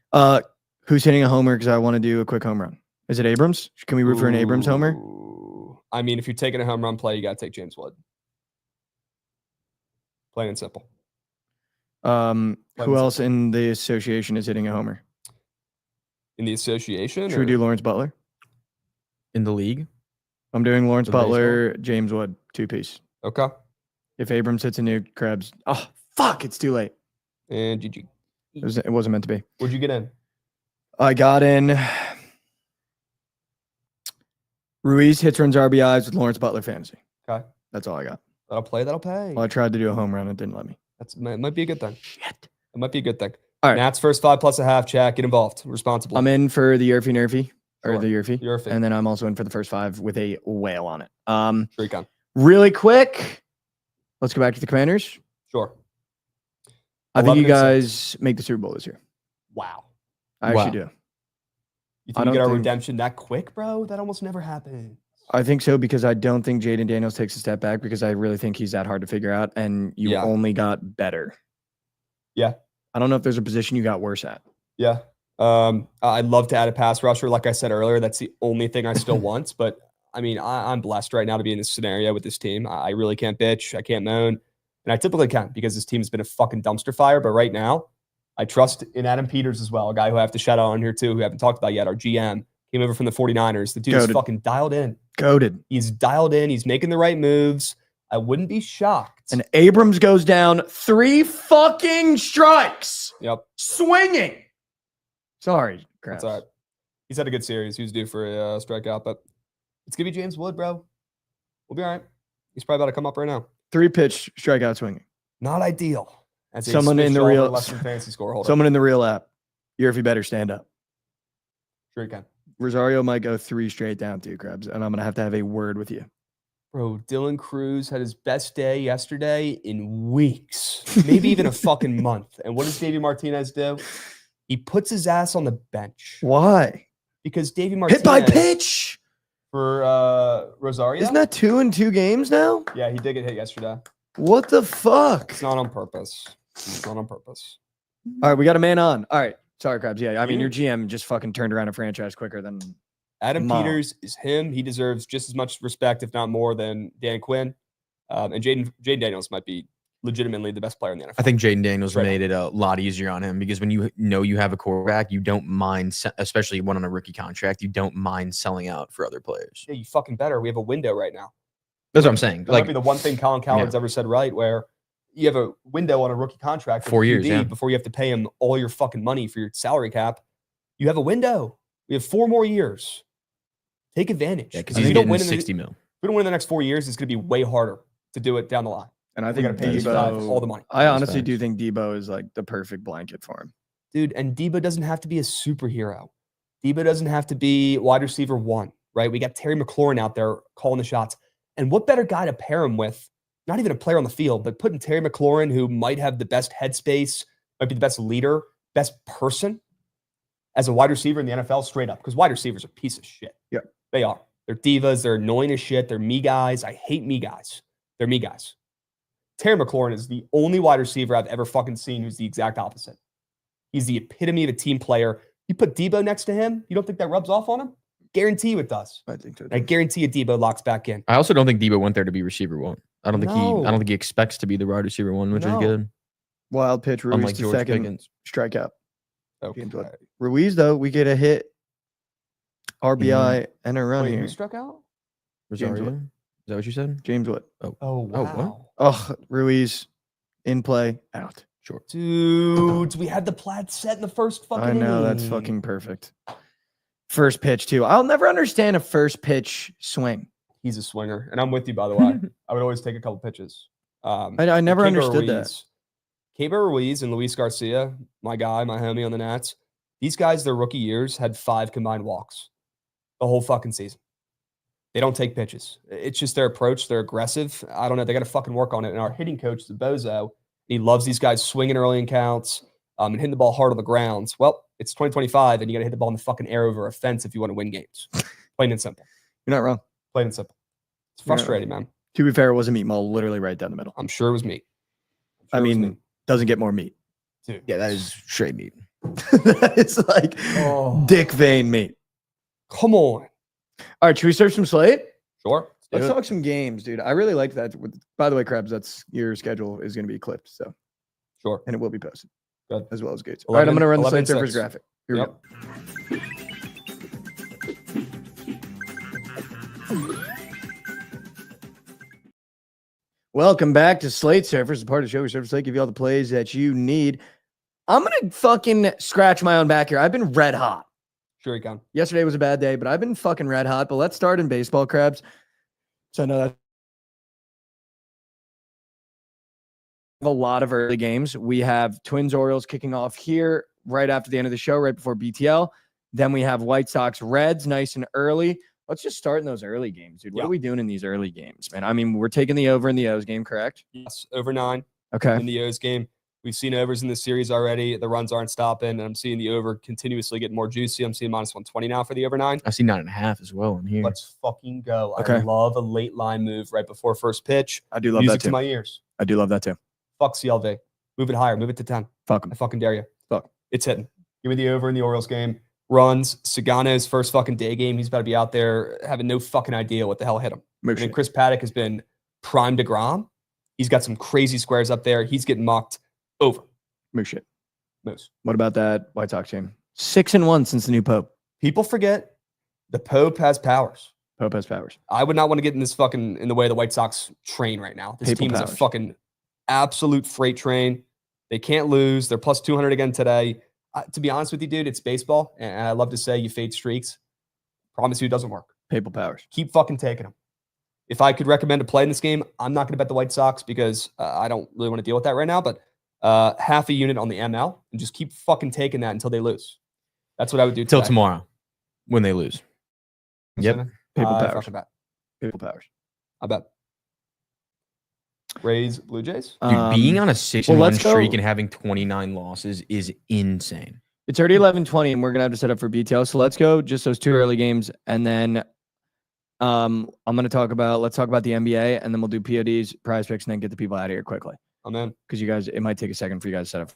Who's hitting a homer? Because I want to do a quick home run. Is it Abrams? Can we root for an Abrams homer? I mean, if you're taking a home run play, you got to take James Wood. Plain and simple. Who else in the association is hitting a homer? In the association? Should we do Lawrence Butler? In the league? I'm doing Lawrence The Butler, James Wood, 2-piece. Okay. If Abrams hits a new Krabs, oh fuck, it's too late. And GG. It wasn't meant to be. What'd you get in? I got in Ruiz hits, runs, RBIs with Lawrence Butler fantasy. Okay. That's all I got. That'll play. That'll pay. Well, I tried to do a home run. It didn't let me. It might be a good thing. Shit. It might be a good thing. All right. Matt's first 5+1/2. Chat. Get involved. Responsibly. I'm in for the Yerfy Nerfy. Or Sure. the Yerfy. Yerfy. And then I'm also in for the first 5 with a whale on it. Sure you can. Really quick. Let's go back to the Commanders. Sure. I think you 11-6. guys make the Super Bowl this year. Wow. I actually do. You I think we get don't our think- redemption that quick, bro? That almost never happens. I think so because I don't think Jaden Daniels takes a step back because I really think he's that hard to figure out and you Yeah. only got better. Yeah. I don't know if there's a position you got worse at. Yeah. I'd love to add a pass rusher. Like I said earlier, that's the only thing I still want. But I mean, I'm blessed right now to be in this scenario with this team. I really can't bitch. I can't moan. And I typically can because this team's been a fucking dumpster fire. But right now, I trust in Adam Peters as well, a guy who I have to shout out on here too, who I haven't talked about yet. Our GM came over from the 49ers. The dude is Goated. fucking dialed in. Goated. He's dialed in. He's making the right moves. I wouldn't be shocked. And Abrams goes down 3 fucking strikes. Yep. Swinging. Sorry, That's Krabs. all right. He's had a good series. He was due for a strikeout, but it's going to be James Wood, bro. We'll be all right. He's probably about to come up right now. 3-pitch strikeout swinging. Not ideal. As a Someone in the Smith-Shawver real- less than fantasy score holder. Someone in the real app. Yerfy better stand up. Sure you can. Rosario might go 3 straight down to you, Krabs, and I'm going to have a word with you. Bro, Dylan Cruz had his best day yesterday in weeks, maybe even a fucking month. And what does Davey Martinez do? He puts his ass on the bench Why? because Davey Martinez Hit by pitch. for Rosario. Isn't that 2 in 2 games now? Yeah, he did get hit yesterday. What the fuck? It's not on purpose. It's not on purpose. All right, we got a man on. All right. Sorry, Krabs. Yeah, I mean, You- your GM just fucking turned around a franchise quicker than Adam Mom. Peters is him. He deserves just as much respect, if not more, than Dan Quinn. And Jaden Daniels might be legitimately the best player in the NFL. I think Jaden Daniels Straight up. made it a lot easier on him because when you know you have a quarterback, you don't mind, especially one on a rookie contract, you don't mind selling out for other players. Yeah, you fucking better. We have a window right now. That's what I'm saying. That Like might be the one thing Colin Coward's ever said right, where you have a window on a rookie contract for 4 years, yeah. before you have to pay him all your fucking money for your salary cap. You have a window. We have 4 more years. Take advantage. because If he's we don't getting win in 60 the, mil. if we don't win in the next 4 years, it's going to be way harder to do it down the line. and I We're think gonna pay these guys Debo, all the money. I That's honestly do facts. think Debo is like the perfect blanket for him. Dude, and Debo doesn't have to be a superhero. Debo doesn't have to be wide receiver 1, right? We got Terry McLaurin out there calling the shots. And what better guy to pair him with? Not even a player on the field, but putting Terry McLaurin, who might have the best headspace, might be the best leader, best person as a wide receiver in the NFL straight up. Because wide receivers are a piece of shit. Yep. They are. They're divas. They're annoying as shit. They're me guys. I hate me guys. They're me guys. Terry McLaurin is the only wide receiver I've ever fucking seen who's the exact opposite. He's the epitome of a team player. You put Debo next to him, you don't think that rubs off on him? Guarantee you it does. I think so. I guarantee you Debo locks back in. I also don't think Debo went there to be receiver 1. I don't think No. I don't think he expects to be the wide receiver 1, which No. is good. Wild pitch, Ruiz Unlike to George second, Pickens. strikeout. Okay. James Wood. Ruiz, though, we get a hit, RBI, and a run Wait, here. who struck out? Rosario? Wood. Is that what you said? That Wood. Oh, what? wow. Oh, Ruiz in play, out. Sure. Dude, we had the plaid set in the first fucking I know, that's inning. fucking perfect. First pitch, too. I'll never understand a first pitch swing. He's a swinger. And I'm with you, by the way. I would always take a couple pitches. I never understood that. Keibert Ruiz and Luis Garcia, my guy, my homie on the Nats, these guys, their rookie years, had 5 combined walks the whole fucking season. They don't take pitches. It's just their approach. They're aggressive. I don't know. They got to fucking work on it. And our hitting coach is a bozo. He loves these guys swinging early in counts and hitting the ball hard on the grounds. Well, it's 2025, and you got to hit the ball in the fucking air over a fence if you want to win games. Plain and simple. You're not wrong. Plain and simple. It's frustrating, man. To be fair, it was a meat mall literally right down the middle. I'm sure it was meat. I mean, doesn't get more meat. Dude. Yeah, that is straight meat. It's like dick vein meat. Come on. All right, should we search some slate? Sure. Let's talk some games, dude. I really like that. By the way, Krabs, that's your schedule is going to be clipped, so sure, and it will be posted, good as well as Gates. All right, I'm going to run the Slate Surfers graphic. Here we go. Welcome back to Slate Surfers, the part of the show where Surfer Slate give you all the plays that you need. I'm going to fucking scratch my own back here. I've been red hot. Sure you can. Yesterday was a bad day, but I've been fucking red hot. But let's start in baseball, Krabs. So I know that a lot of early games. We have Twins-Orioles kicking off here right after the end of the show, right before BTL. Then we have White Sox-Reds nice and early. Let's just start in those early games, dude. What are we doing in these early games, man? I mean, we're taking the over in the O's game, correct? Yes, over 9. Okay. In the O's game. We've seen overs in this series already. The runs aren't stopping, and I'm seeing the over continuously getting more juicy. I'm seeing minus 120 now for the over 9. I see 9.5 as well in here. Let's fucking go. Okay. I love a late line move right before first pitch. I do love Music that too. to my ears. I do love that too. Fuck CLV. Move it higher. Move it to 10. Fuck him. I fucking dare you. Fuck. It's hitting. Give me the over in the Orioles game. Runs. Sagano's first fucking day game. He's about to be out there having no fucking idea what the hell hit him. And then Chris Paddock has been prime DeGrom. He's got some crazy squares up there. He's getting mocked over. Moose shit. Moose. What about that White Sox team? 6-1 since the new Pope. People forget the Pope has powers. Pope has powers. I would not want to get in this fucking in the way of the White Sox train right now. This Papal team is powers. a fucking absolute freight train. They can't lose. They're plus 200 again today. To be honest with you, dude, it's baseball, and I love to say you fade streaks. Promise you, it doesn't work. Papal powers. Keep fucking taking them. If I could recommend a play in this game, I'm not going to bet the White Sox because I don't really want to deal with that right now. But half a unit on the ML and just keep fucking taking that until they lose. That's what I would do Till today. tomorrow when they lose. Yep. Papal powers. Fucking bet. Papal powers. I bet. Rays, Blue Jays. Dude, being on a 6-1 let's streak go. and having 29 losses is insane. It's already 11:20, and we're gonna have to set up for BTL. So let's go just those 2 early games, and then I'm gonna talk about the NBA, and then we'll do PODs, prize picks, and then get the people out of here quickly. I'm in. Because you guys, it might take a second for you guys to set up.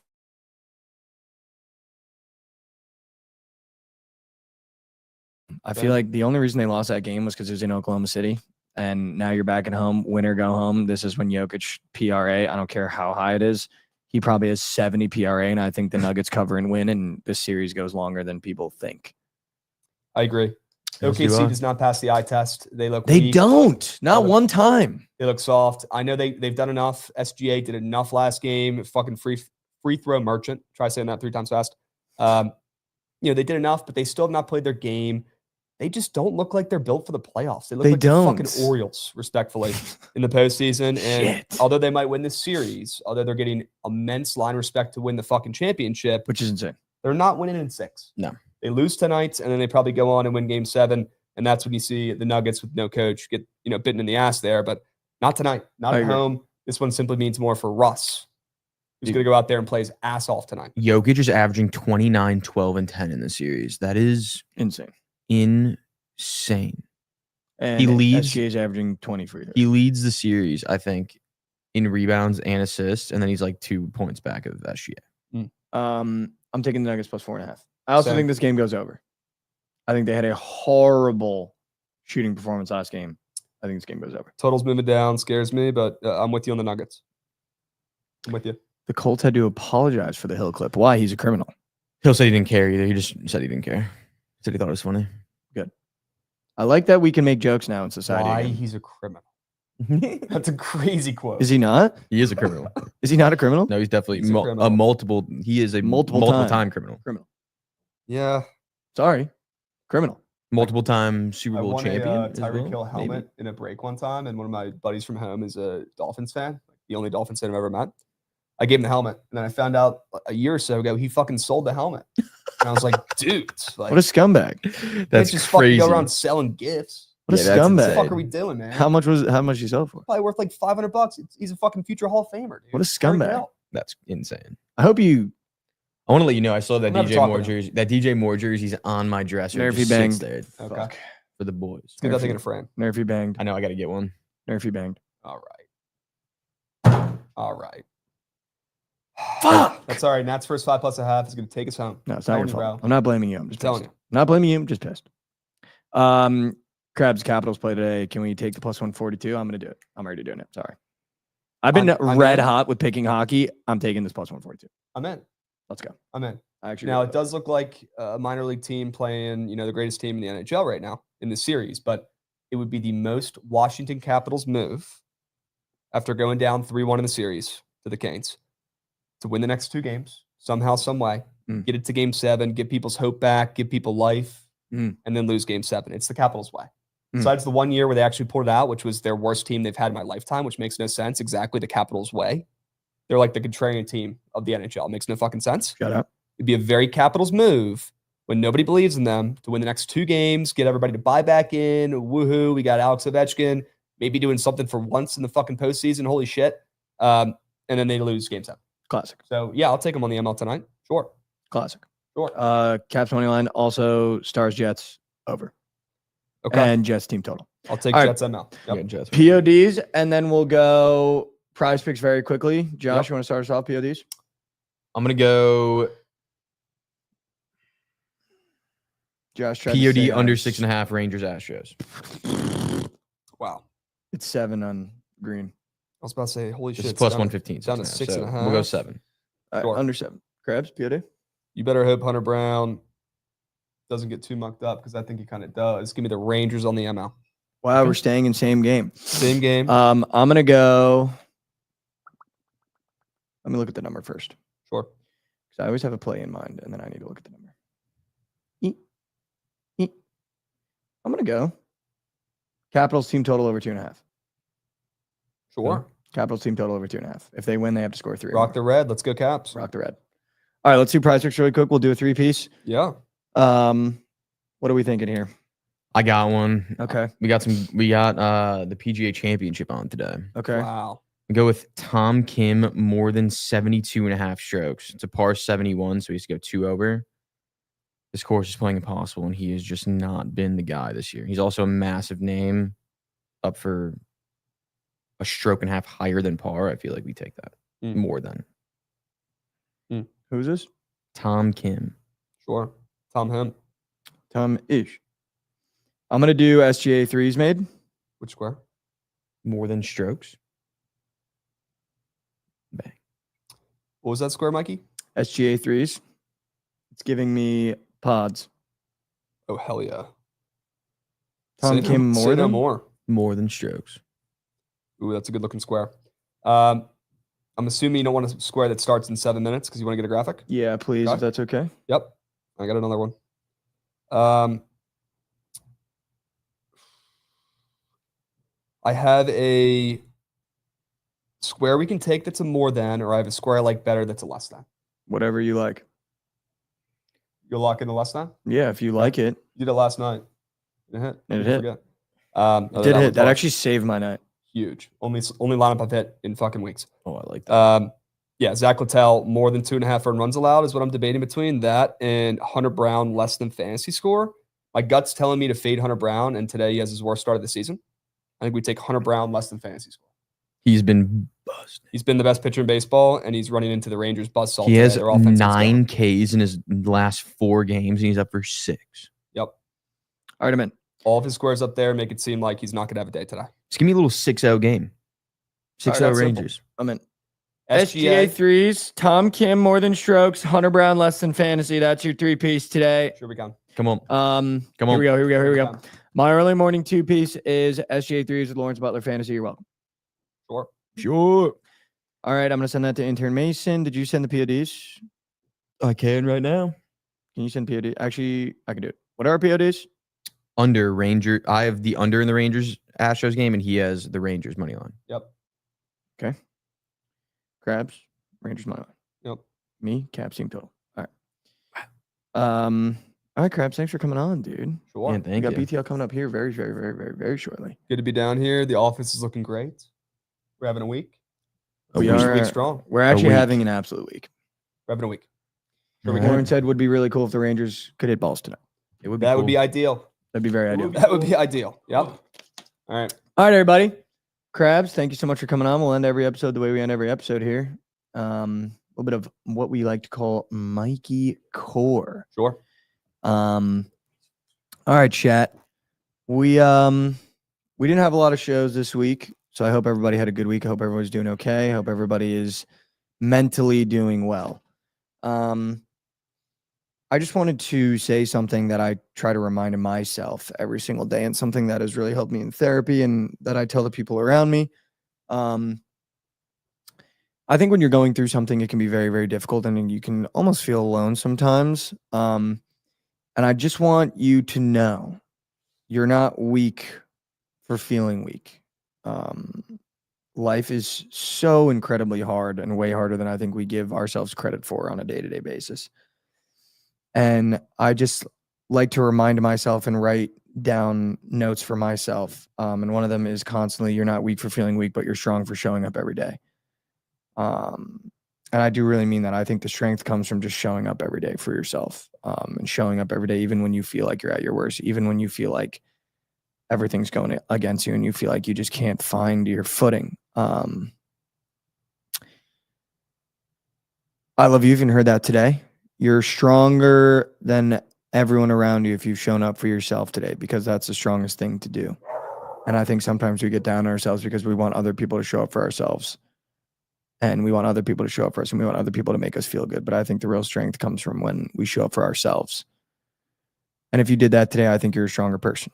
I feel like the only reason they lost that game was because it was in Oklahoma City, and now you're back at home. Win or go home. This is when Jokic PRA. I don't care how high it is. He probably has 70 PRA, and I think the Nuggets cover and win, and this series goes longer than people think. I agree. As do OKC I. does not pass the eye test. They look They weak. don't. Not look- one time. They look soft. I know they've done enough. SGA did enough last game. Fucking free throw merchant. Try saying that 3 times fast. They did enough, but they still have not played their game. They just don't look like they're built for the playoffs. They look They like the don't. fucking Orioles, respectfully, in the postseason. And Shit. although they might win this series, although they're getting immense line respect to win the fucking championship, Which is insane. they're not winning in 6. No. They lose tonight, and then they probably go on and win game 7. And that's when you see the Nuggets with no coach get, bitten in the ass there. But not tonight. Not I at agree. home. This one simply means more for Russ, who's going to go out there and play his ass off tonight. Jokic is averaging 29, 12, and 10 in the series. That is Insane. insane. And He leads- SGA's averaging 20 free throws. He leads the series, I think, in rebounds and assists, and then he's like 2 points back of SGA. I'm taking the Nuggets plus 4.5. I also Same. think this game goes over. I think they had a horrible shooting performance last game. I think this game goes over. Total's moving down, scares me, but I'm with you on the Nuggets. I'm with you. The Colts had to apologize for the Hill clip. Why? He's a criminal. He'll say he didn't care either. He just said he didn't care. Said he thought it was funny. I like that we can make jokes now in society. Why again. he's a criminal. That's a crazy quote. Is he not? He is a criminal. Is he not a criminal? No, he's definitely He's a criminal. a multiple. He is a Multiple multiple time. time criminal. Criminal. Yeah. Sorry. Criminal. Multiple time Super I Bowl won champion. a as Tyreek well, Hill maybe. helmet in a break one time, and one of my buddies from home is a Dolphins fan, the only Dolphins fan I've ever met. I gave him the helmet, and then I found out a year or so ago he fucking sold the helmet. And I was like, dude, like, What a scumbag. That's just crazy. fucking go around selling gifts. What a Yeah, that's What the scumbag. fuck are we doing, man? How much did you sell it for? Probably worth like $500. He's a fucking future Hall of Famer, dude. What a Tyreek scumbag. Hill. That's insane. I hope you I want to let you know I saw that I'm never DJ talking Moore to him. jersey. That DJ Moore jersey's on my dresser. Nerfy Just banged. sits there Okay. fuck. for the boys. Let's get that thing in a frame. Nerfy banged. I know I got to get one. Nerfy banged. All right. All right. Fuck! That's all right. Nats first 5+1/2 is going to take us home. No, it's not your Telling you, fault. bro. I'm not blaming you. I'm just Telling pissed. you. I'm not blaming you. I'm just pissed. Krabs Capitals play today. Can we take the +142? I'm going to do it. I'm already doing it. Sorry. I've been I'm red in. hot with picking hockey. I'm taking this +142. I'm in. Let's go. I'm in. I actually Now, really it does look like a minor league team playing, the greatest team in the NHL right now in this series, but it would be the most Washington Capitals move after going down 3-1 in the series to the Canes to win the next 2 games somehow, some way, get it to game 7, get people's hope back, give people life, and then lose game 7. It's the Capitals' way. Besides the 1 year where they actually pulled it out, which was their worst team they've had in my lifetime, which makes no sense. Exactly the Capitals' way. They're like the contrarian team of the NHL. It makes no fucking sense. Shut up. It'd be a very Capitals move when nobody believes in them to win the next 2 games, get everybody to buy back in. Woohoo. We got Alex Ovechkin, maybe doing something for once in the fucking postseason. Holy shit. And then they lose game 7. Classic. So, yeah, I'll take them on the ML tonight. Sure. Classic. Sure. Caps money line, also Stars Jets over. Okay. And Jets team total. I'll take all right. Jets ML. Yep. Yeah, Jets. PODs, and then we'll go prize picks very quickly. Josh, Yep. you want to start us off, PODs? I'm going to go Josh, tried to say POD under nice. 6.5 Rangers Astros. Wow. It's 7 on green. I was about to say, holy This shit. is plus it's down to- 115. down to 6.5, 6.5. We'll go 7. All right, Sure. under 7. Krabs, POD? You better hope Hunter Brown doesn't get too mucked up because I think he kind of does. Give me the Rangers on the ML. Wow, we're staying in same game. Same game. I'm gonna go. Let me look at the number first. Sure. Because I always have a play in mind, and then I need to look at the number. Eek. Eek. I'm gonna go. Capitals team total over 2.5. Sure. Capitals team total over 2.5. If they win, they have to score 3. or Rock more. the red. Let's go Caps. Rock the red. All right, let's do prize picks really quick. We'll do a 3-piece. Yeah. What are we thinking here? I got one. Okay. We got the PGA Championship on today. Okay. Wow. We go with Tom Kim more than 72.5 strokes. It's a par 71, so he has to go 2 over. This course is playing impossible, and he has just not been the guy this year. He's also a massive name, up for a stroke and a half higher than par. I feel like we take that more than Who's this? Tom Kim. Sure. Tom Him. Tom Ish. I'm gonna do SGA threes made. Which square? More than strokes. Bang. What was that square, Mikey? SGA threes. It's giving me pods. Oh, hell yeah. Tom Say Kim no, more say no than more. More than strokes. Ooh, that's a good looking square. I'm assuming you don't want a square that starts in 7 minutes because you want to get a graphic. Yeah, please, Okay. if that's okay. Yep. I got another one. I have a square we can take that's a more than, or I have a square I like better that's a less than. Whatever you like. You'll lock in the less than? Yeah, if you like it. You did it last night. It hit. And it Don't hit. forget. It did hit. That actually saved my night. huge. Only lineup I've hit in fucking weeks. Oh, I like that. Yeah, Zach Littell, more than 2.5 earned runs allowed is what I'm debating between that and Hunter Brown, less than fantasy score. My gut's telling me to fade Hunter Brown, and today he has his worst start of the season. I think we take Hunter Brown less than fantasy score. He's been bust. He's been the best pitcher in baseball, and he's running into the Rangers buzzsaw. He has Their offense is 9 down. Ks in his last 4 games, and he's up for 6. Yep. All right, I'm in. All of his squares up there make it seem like he's not going to have a day today. Just give me a little 6-0 game. 6-0 that's simple. Rangers. I'm in. SGA threes. Tom Kim more than strokes. Hunter Brown less than fantasy. That's your 3-piece today. Sure we can. Come on. Come on. Here we go. Here we go. Come. My early morning 2-piece is SGA threes with Lawrence Butler fantasy. You're welcome. Sure. All right, I'm gonna send that to intern Mason. Did you send the PODs? I can right now. Can you send POD? Actually, I can do it. What are our PODs? Under Ranger. I have the under in the Rangers Astros game, and he has the Rangers money line. Yep. Okay. Krabs, Rangers money line. Yep. Me, Caps team total. All right. All right, Krabs, thanks for coming on, dude. Sure. Man, We thank got you. BTL coming up here very shortly. Good to be down here. The office is looking great. We're having a week. We We're are week strong. We're actually week. having an absolute week. We're having a week. Warren said would be really cool if the Rangers could hit balls tonight. It would be That cool. would be ideal. That'd be very ideal. That would be ideal. Yep. All right. All right, everybody. Krabs, thank you so much for coming on. We'll end every episode the way we end every episode here. A little bit of what we like to call Mikey Core. Sure. All right, chat. We didn't have a lot of shows this week, so I hope everybody had a good week. I hope everybody's doing okay. I hope everybody is mentally doing well. I just wanted to say something that I try to remind myself every single day, and something that has really helped me in therapy and that I tell the people around me. I think when you're going through something, it can be very, very difficult, and you can almost feel alone sometimes. And I just want you to know you're not weak for feeling weak. Life is so incredibly hard and way harder than I think we give ourselves credit for on a day-to-day basis. And I just like to remind myself and write down notes for myself. And one of them is constantly, you're not weak for feeling weak, but you're strong for showing up every day. And I do really mean that. I think the strength comes from just showing up every day for yourself, and showing up every day, even when you feel like you're at your worst, even when you feel like everything's going against you and you feel like you just can't find your footing. I love you. If you heard that today, you're stronger than everyone around you if you've shown up for yourself today, because that's the strongest thing to do. And I think sometimes we get down on ourselves because we want other people to show up for ourselves. And we want other people to show up for us, and we want other people to make us feel good. But I think the real strength comes from when we show up for ourselves. And if you did that today, I think you're a stronger person.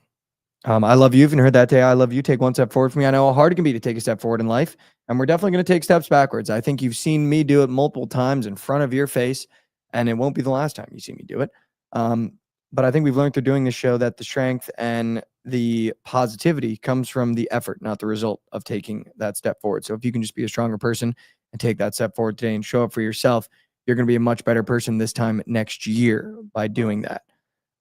I love you. If you heard that today, I love you. Take one step forward for me. I know how hard it can be to take a step forward in life, and we're definitely going to take steps backwards. I think you've seen me do it multiple times in front of your face, and it won't be the last time you see me do it. But I think we've learned through doing this show that the strength and the positivity comes from the effort, not the result of taking that step forward. So if you can just be a stronger person and take that step forward today and show up for yourself, you're going to be a much better person this time next year by doing that.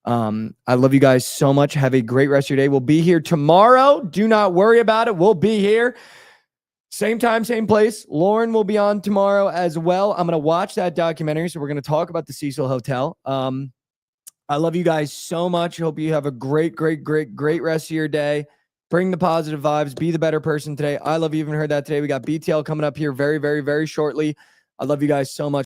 I love you guys so much. Have a great rest of your day. We'll be here tomorrow. Do not worry about it. We'll be here. Same time, same place. Lauren will be on tomorrow as well. I'm going to watch that documentary, so we're going to talk about the Cecil Hotel. I love you guys so much. Hope you have a great rest of your day. Bring the positive vibes. Be the better person today. I love you. Even heard that today. We got BTL coming up here very shortly. I love you guys so much.